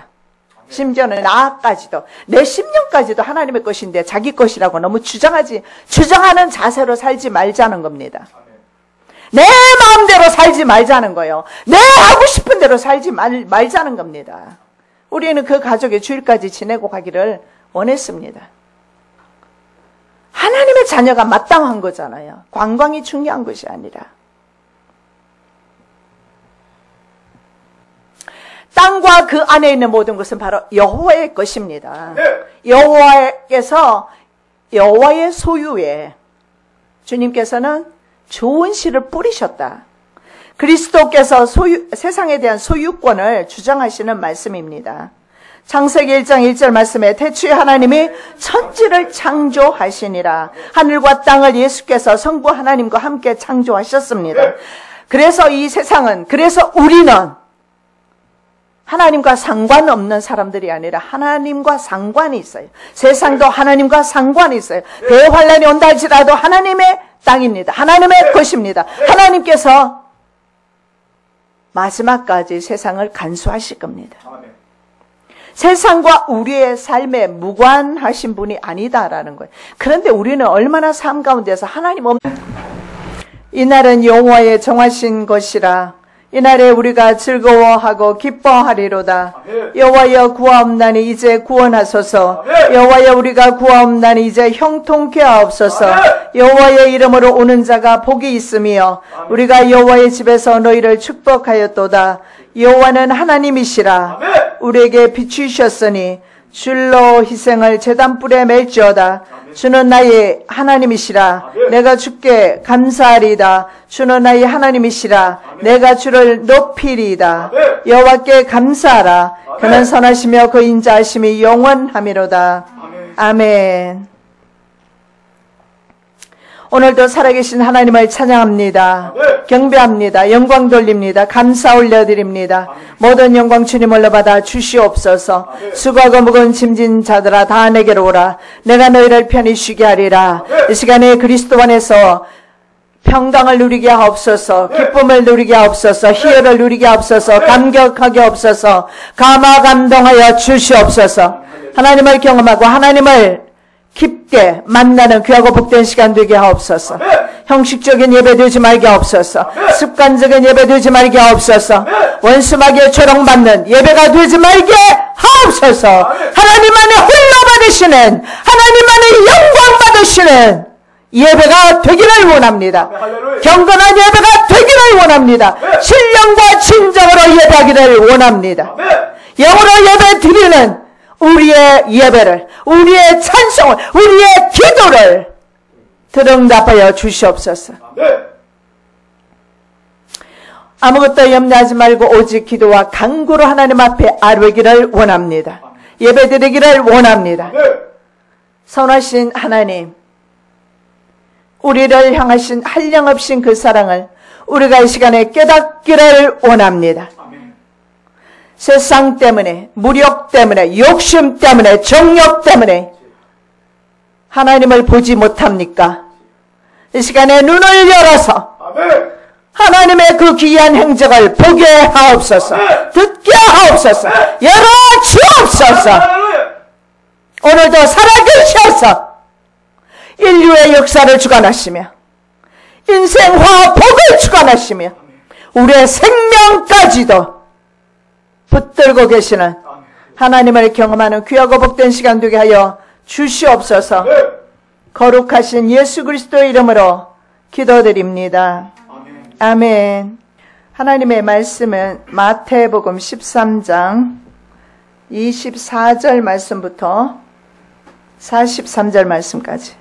A: 심지어는 나까지도, 내 심령까지도 하나님의 것인데 자기 것이라고 너무 주장하는 자세로 살지 말자는 겁니다. 내 마음대로 살지 말자는 거예요. 내 하고 싶은 대로 살지 말자는 겁니다. 우리는 그 가족의 주일까지 지내고 가기를 원했습니다. 하나님의 자녀가 마땅한 거잖아요. 관광이 중요한 것이 아니라. 땅과 그 안에 있는 모든 것은 바로 여호와의 것입니다. 여호와께서 여호와의 소유에 주님께서는 좋은 씨를 뿌리셨다. 그리스도께서 세상에 대한 소유권을 주장하시는 말씀입니다. 창세기 1장 1절 말씀에 태초에 하나님이 천지를 창조하시니라. 하늘과 땅을 예수께서 성부 하나님과 함께 창조하셨습니다. 그래서 이 세상은, 그래서 우리는 하나님과 상관없는 사람들이 아니라 하나님과 상관이 있어요. 세상도 하나님과 상관이 있어요. 대환란이 온다 할지라도 하나님의 땅입니다. 하나님의 것입니다. 하나님께서 마지막까지 세상을 간수하실 겁니다. 세상과 우리의 삶에 무관하신 분이 아니다라는 거예요. 그런데 우리는 얼마나 삶 가운데서 하나님 없는, 이날은 여호와의 정하신 것이라 이날에 우리가 즐거워하고 기뻐하리로다. 여호와여 구하옵나니 이제 구원하소서. 여호와여 우리가 구하옵나니 이제 형통케 하옵소서. 여호와의 이름으로 오는 자가 복이 있으며 우리가 여호와의 집에서 너희를 축복하였도다. 여호와는 하나님이시라. 우리에게 비추셨으니 줄로 희생을 제단불에 맬지어다. 주는 나의 하나님이시라. 내가 주께 감사하리이다. 주는 나의 하나님이시라. 내가 주를 높이리이다. 여호와께 감사하라. 그는 선하시며 그 인자하심이 영원하미로다. 아멘. 오늘도 살아계신 하나님을 찬양합니다. 경배합니다. 영광 돌립니다. 감사 올려드립니다. 모든 영광 주님을로 받아 주시옵소서. 수고하고 무거운 짐진 자들아 다 내게로 오라. 내가 너희를 편히 쉬게 하리라. 이 시간에 그리스도 안에서 평강을 누리게 하옵소서. 기쁨을 누리게 하옵소서. 희열을 누리게 하옵소서. 감격하게 하옵소서. 감화감동하여 주시옵소서. 하나님을 경험하고 하나님을 깊게 만나는 귀하고 복된 시간 되게 하옵소서. 형식적인 예배 되지 말게 하옵소서. 습관적인 예배 되지 말게 하옵소서. 원수마귀에 조롱받는 예배가 되지 말게 하옵소서. 하나님만의 홀로 받으시는, 하나님만의 영광 받으시는 예배가 되기를 원합니다. 경건한 예배가 되기를 원합니다. 신령과 진정으로 예배하기를 원합니다. 영으로 예배 드리는 우리의 예배를, 우리의 찬송을, 우리의 기도를 들응답하여 주시옵소서. 아무것도 염려하지 말고 오직 기도와 간구로 하나님 앞에 아뢰기를 원합니다. 예배 드리기를 원합니다. 선하신 하나님, 우리를 향하신 한량없인 그 사랑을 우리가 이 시간에 깨닫기를 원합니다. 세상 때문에, 무력 때문에, 욕심 때문에, 정욕 때문에 하나님을 보지 못합니까? 이 시간에 눈을 열어서 하나님의 그 귀한 행적을 보게 하옵소서. 듣게 하옵소서. 열어 주옵소서. 오늘도 살아계셔서 인류의 역사를 주관하시며 인생과 복을 주관하시며 우리의 생명까지도 붙들고 계시는 하나님을 경험하는 귀하고 복된 시간 되게 하여 주시옵소서. 거룩하신 예수 그리스도의 이름으로 기도드립니다. 아멘. 하나님의 말씀은 마태복음 13장 24절 말씀부터 43절 말씀까지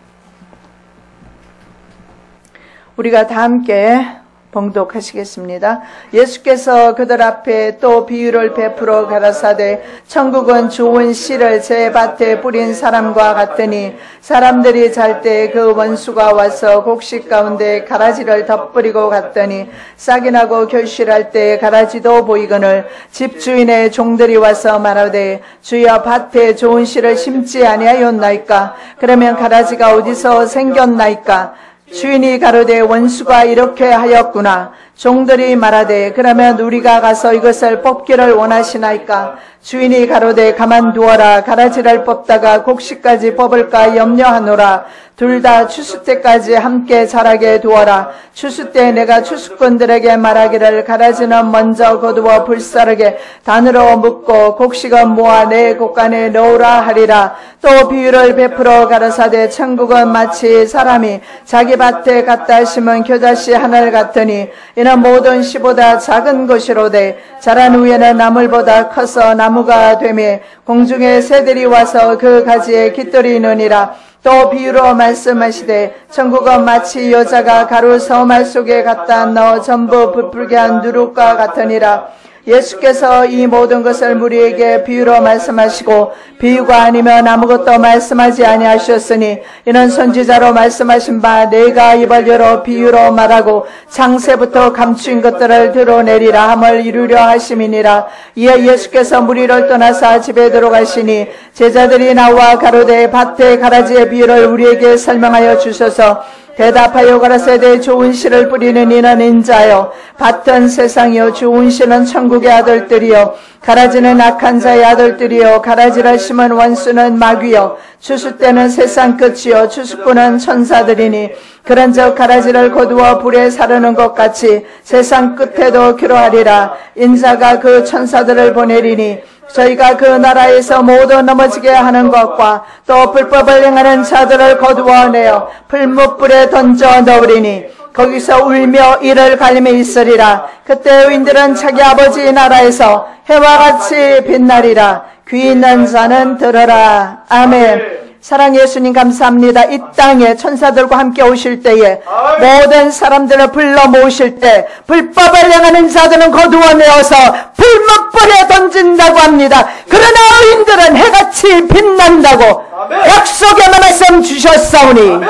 A: 우리가 다 함께 봉독하시겠습니다. 예수께서 그들 앞에 또 비유를 베풀어 가라사대 천국은 좋은 씨를 제 밭에 뿌린 사람과 같으니 사람들이 잘 때 그 원수가 와서 곡식 가운데 가라지를 덧뿌리고 갔더니 싹이 나고 결실할 때 가라지도 보이거늘 집주인의 종들이 와서 말하되 주여 밭에 좋은 씨를 심지 아니하였나이까? 그러면 가라지가 어디서 생겼나이까? 주인이 가로되 원수가 이렇게 하였구나. 종들이 말하되 그러면 우리가 가서 이것을 뽑기를 원하시나이까? 주인이 가로되 가만두어라. 가라지를 뽑다가 곡식까지 뽑을까 염려하노라. 둘 다 추수 때까지 함께 자라게 두어라. 추수 때 내가 추수꾼들에게 말하기를 가라지는 먼저 거두어 불사르게 단으로 묶고 곡식은 모아 내 곳간에 넣으라 하리라. 또 비유를 베풀어 가라사대 천국은 마치 사람이 자기 밭에 갖다 심은 겨자씨 하늘 같으니 이는 모든 씨보다 작은 것이로되 자란 후에는 나물보다 커서 나무가 되매 공중의 새들이 와서 그 가지에 깃들이느니라. 또 비유로 말씀하시되 천국은 마치 여자가 가루 서말 속에 갖다 넣어 전부 부풀게 한 누룩과 같으니라. 예수께서 이 모든 것을 우리에게 비유로 말씀하시고 비유가 아니면 아무것도 말씀하지 아니하셨으니 이는 선지자로 말씀하신 바 내가 입을 열어 비유로 말하고 창세부터 감추인 것들을 드러내리라 함을 이루려 하심이니라. 이에 예수께서 무리를 떠나사 집에 들어가시니 제자들이 나와 가로되 밭의 가라지의 비유를 우리에게 설명하여 주소서. 대답하여 가라사대 좋은 씨를 뿌리는 이는 인자요 밭은 세상이요 좋은 씨는 천국의 아들들이요 가라지는 악한 자의 아들들이요 가라지를 심은 원수는 마귀요 추수 때는 세상 끝이요 추수꾼은 천사들이니 그런즉 가라지를 거두어 불에 사르는 것 같이 세상 끝에도 그러하리라. 인자가 그 천사들을 보내리니 저희가 그 나라에서 모두 넘어지게 하는 것과 또 불법을 행하는 자들을 거두어내어 풀무불에 던져 넣으리니 거기서 울며 이를 갈림이 있으리라. 그때 의인들은 자기 아버지 나라에서 해와 같이 빛나리라. 귀 있는 자는 들어라. 아멘. 사랑 예수님 감사합니다. 이 땅에 천사들과 함께 오실 때에 모든 사람들을 불러 모으실 때 불법을 행하는 자들은 거두어내어서 불목불에 던진다고 합니다. 그러나 의인들은 해같이 빛난다고 약속의 말씀 주셨사오니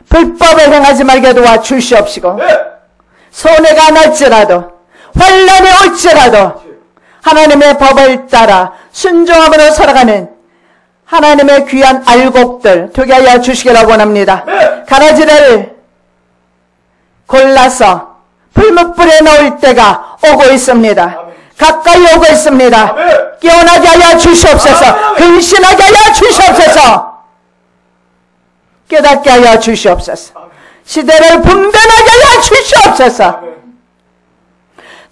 A: 불법을 행하지 말게 도와 주시옵시고 손해가 날지라도 환난이 올지라도 하나님의 법을 따라 순종함으로 살아가는 하나님의 귀한 알곡들 되게 하여 주시기를 원합니다. 가라지를 골라서 풀무불에 넣을 때가 오고 있습니다. 가까이 오고 있습니다. 깨어나게 하여 주시옵소서. 근신하게 하여 주시옵소서. 깨닫게 하여 주시옵소서. 시대를 분별하게 하여 주시옵소서.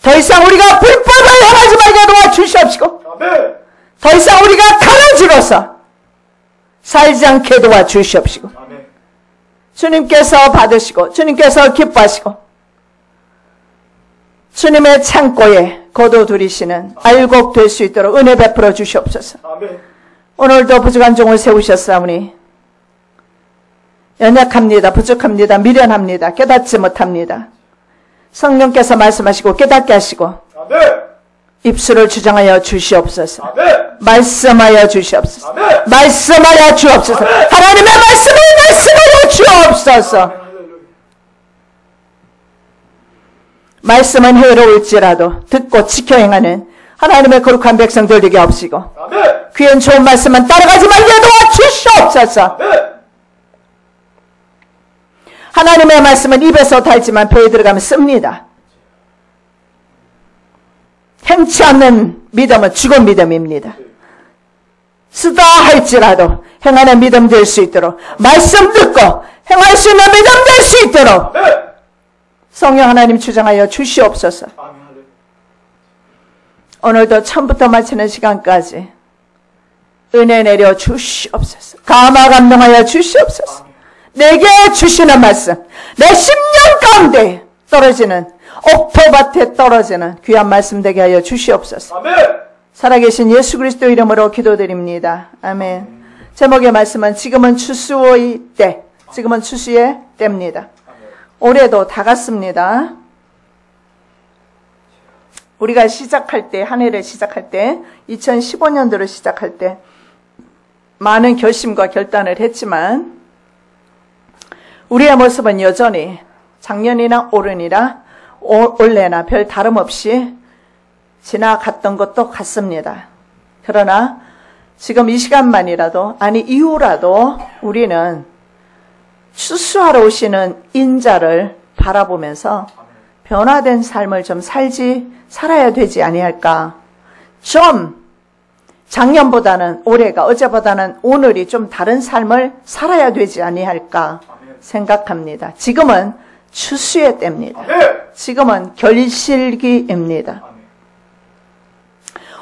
A: 더 이상 우리가 불법을 행하지 말게 도와 주시옵시고 더 이상 우리가 가라지로서 살지 않게 도와 주시옵시고 주님께서 받으시고 주님께서 기뻐하시고 주님의 창고에 거둬들이시는 알곡 될 수 있도록 은혜 베풀어 주시옵소서. 오늘도 부족한 종을 세우셨사오니 연약합니다. 부족합니다. 미련합니다. 깨닫지 못합니다. 성령께서 말씀하시고 깨닫게 하시고 입술을 주장하여 주시옵소서. 말씀하여 주시옵소서. 말씀하여 주옵소서. 하나님의 말씀을 말씀하여 주옵소서. 말씀은 해로울지라도 듣고 지켜 행하는 하나님의 거룩한 백성들 되게 하옵시고 귀한 좋은 말씀은 따라가지 말게 도와 주시옵소서. 하나님의 말씀은 입에서 달지만 배에 들어가면 씁니다. 행치 않는 믿음은 죽은 믿음입니다. 쓰다 할지라도 행하는 믿음 될 수 있도록 말씀 듣고 행할 수 있는 믿음 될 수 있도록 성령 하나님 주장하여 주시옵소서. 오늘도 처음부터 마치는 시간까지 은혜 내려 주시옵소서. 감화 감동하여 주시옵소서. 내게 주시는 말씀, 내 심령 가운데 떨어지는 옥토밭에 떨어지는 귀한 말씀 되게 하여 주시옵소서. 아멘. 살아계신 예수 그리스도 이름으로 기도드립니다. 아멘. 제목의 말씀은 지금은 추수의 때, 지금은 추수의 때입니다. 올해도 다 갔습니다. 우리가 시작할 때, 한 해를 시작할 때, 2015년도를 시작할 때 많은 결심과 결단을 했지만 우리의 모습은 여전히 작년이나 올해나 별 다름없이 지나갔던 것도 같습니다. 그러나 지금 이 시간만이라도 아니 이후라도 우리는 추수하러 오시는 인자를 바라보면서 변화된 삶을 좀 살아야 되지 아니할까. 좀 작년보다는 올해가, 어제보다는 오늘이 좀 다른 삶을 살아야 되지 아니할까 생각합니다. 지금은 추수의 때입니다. 지금은 결실기입니다.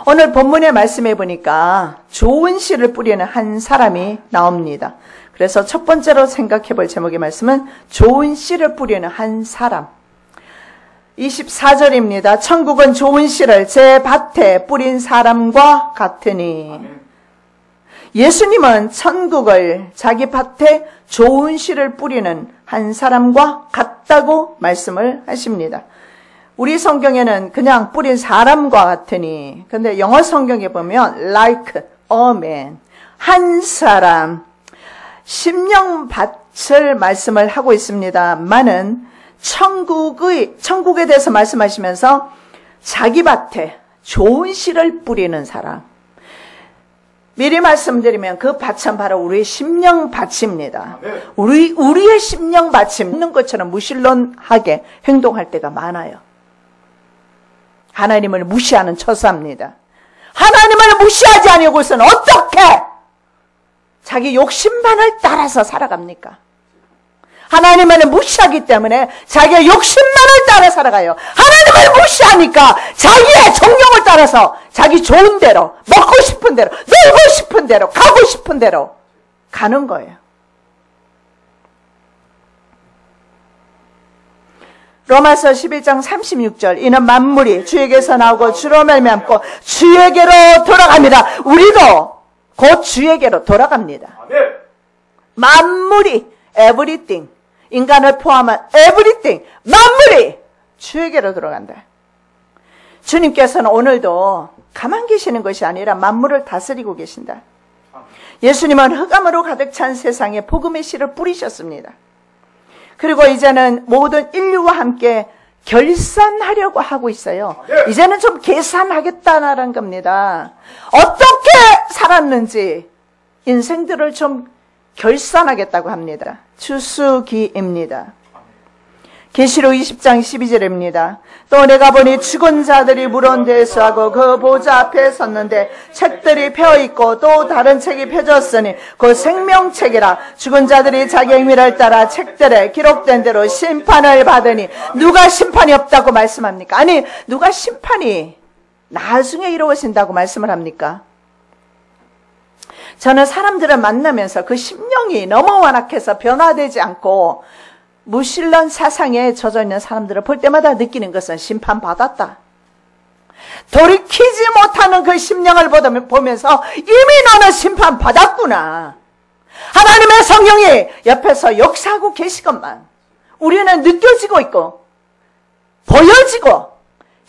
A: 오늘 본문의 말씀해 보니까 좋은 씨를 뿌리는 한 사람이 나옵니다. 그래서 첫 번째로 생각해 볼 제목의 말씀은 좋은 씨를 뿌리는 한 사람. 24절입니다. 천국은 좋은 씨를 제 밭에 뿌린 사람과 같으니. 예수님은 천국을 자기 밭에 좋은 씨를 뿌리는 한 사람과 같다고 말씀을 하십니다. 우리 성경에는 그냥 뿌린 사람과 같으니, 근데 영어 성경에 보면 like a man, 한 사람, 심령밭을 말씀을 하고 있습니다만은 천국에 대해서 말씀하시면서 자기 밭에 좋은 씨를 뿌리는 사람. 미리 말씀드리면 그 밭은 바로 우리의 심령밭입니다. 우리의 심령밭이 있는 것처럼 무신론하게 행동할 때가 많아요. 하나님을 무시하는 처사입니다. 하나님을 무시하지 아니고서는 어떻게 자기 욕심만을 따라서 살아갑니까? 하나님을 무시하기 때문에 자기의 욕심만을 따라 살아가요. 하나님을 무시하니까 자기의 정욕을 따라서 자기 좋은 대로, 먹고 싶은 대로, 놀고 싶은 대로, 가고 싶은 대로 가는 거예요. 로마서 11장 36절, 이는 만물이 주에게서 나오고 주로 말미암고 주에게로 돌아갑니다. 우리도 곧 주에게로 돌아갑니다. 만물이, everything, 인간을 포함한 everything, 만물이 주에게로 돌아간다. 주님께서는 오늘도 가만 계시는 것이 아니라 만물을 다스리고 계신다. 예수님은 흑암으로 가득 찬 세상에 복음의 씨를 뿌리셨습니다. 그리고 이제는 모든 인류와 함께 결산하려고 하고 있어요. 이제는 좀 계산하겠다는 겁니다. 어떻게 살았는지 인생들을 좀 결산하겠다고 합니다. 추수기입니다. 계시록 20장 12절입니다. 또 내가 보니 죽은 자들이 물은 데서 하고 그 보좌 앞에 섰는데 책들이 펴있고 또 다른 책이 펴졌으니 그 생명책이라. 죽은 자들이 자기 행위를 따라 책들에 기록된 대로 심판을 받으니. 누가 심판이 없다고 말씀합니까? 아니, 누가 심판이 나중에 이루어진다고 말씀을 합니까? 저는 사람들을 만나면서 그 심령이 너무 완악해서 변화되지 않고 무신론 사상에 젖어 있는 사람들을 볼 때마다 느끼는 것은 심판받았다. 돌이키지 못하는 그 심령을 보면서 이미 너는 심판받았구나. 하나님의 성령이 옆에서 역사하고 계시건만 우리는 느껴지고 있고 보여지고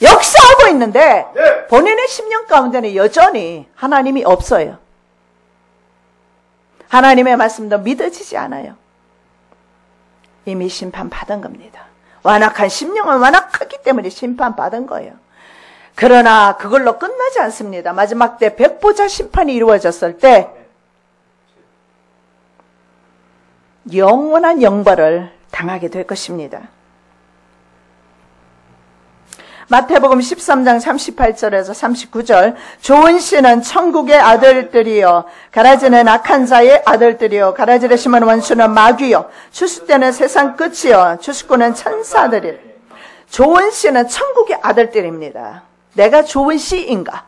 A: 역사하고 있는데 본인의 심령 가운데는 여전히 하나님이 없어요. 하나님의 말씀도 믿어지지 않아요. 이미 심판받은 겁니다. 완악한 심령은 완악하기 때문에 심판받은 거예요. 그러나 그걸로 끝나지 않습니다. 마지막 때 백보자 심판이 이루어졌을 때 영원한 영벌을 당하게 될 것입니다. 마태복음 13장 38절에서 39절, 좋은 씨는 천국의 아들들이요 가라지는 악한 자의 아들들이요 가라지를 심은 원수는 마귀요 추수 때는 세상 끝이요 추수꾼은 천사들이라. 좋은 씨는 천국의 아들들입니다. 내가 좋은 씨인가?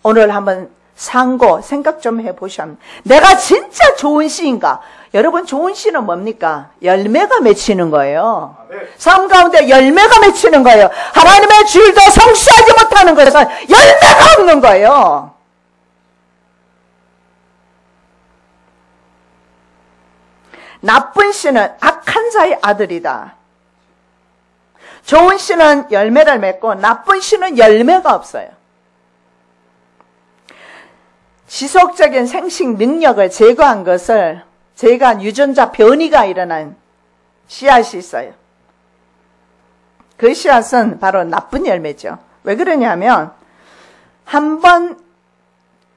A: 오늘 한번 생각 좀 해보셔야 합니다. 내가 진짜 좋은 씨인가? 여러분, 좋은 씨는 뭡니까? 열매가 맺히는 거예요. 삶 가운데 열매가 맺히는 거예요. 하나님의 주일도 성취하지 못하는 것은 열매가 없는 거예요. 나쁜 씨는 악한 자의 아들이다. 좋은 씨는 열매를 맺고 나쁜 씨는 열매가 없어요. 지속적인 생식 능력을 제거한 것을 제거한 유전자 변이가 일어난 씨앗이 있어요. 그 씨앗은 바로 나쁜 열매죠. 왜 그러냐면 한 번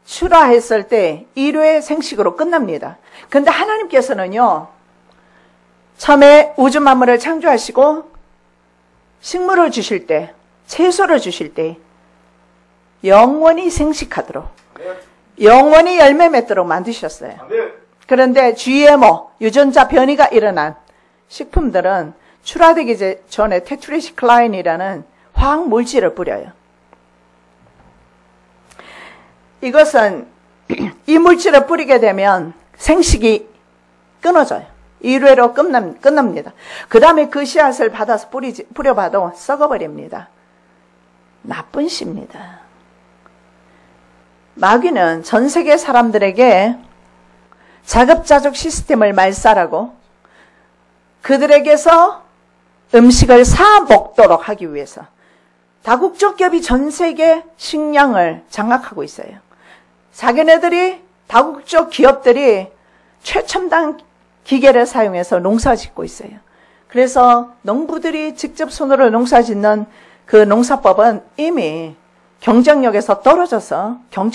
A: 출하했을 때 1회 생식으로 끝납니다. 근데 하나님께서는요, 처음에 우주 만물을 창조하시고 식물을 주실 때, 채소를 주실 때 영원히 생식하도록, 영원히 열매 맺도록 만드셨어요. 그런데 GMO, 유전자 변이가 일어난 식품들은 출하되기 전에 테트리시클라인이라는 화학 물질을 뿌려요. 이것은 이 물질을 뿌리게 되면 생식이 끊어져요. 1회로 끝납니다. 그 다음에 그 씨앗을 받아서 뿌려봐도 썩어버립니다. 나쁜 씨입니다. 마귀는 전 세계 사람들에게 자급자족 시스템을 말살하고 그들에게서 음식을 사 먹도록 하기 위해서 다국적 기업이 전 세계 식량을 장악하고 있어요. 자기네들이 다국적 기업들이 최첨단 기계를 사용해서 농사 짓고 있어요. 그래서 농부들이 직접 손으로 농사 짓는 그 농사법은 이미 경쟁력에서 떨어져서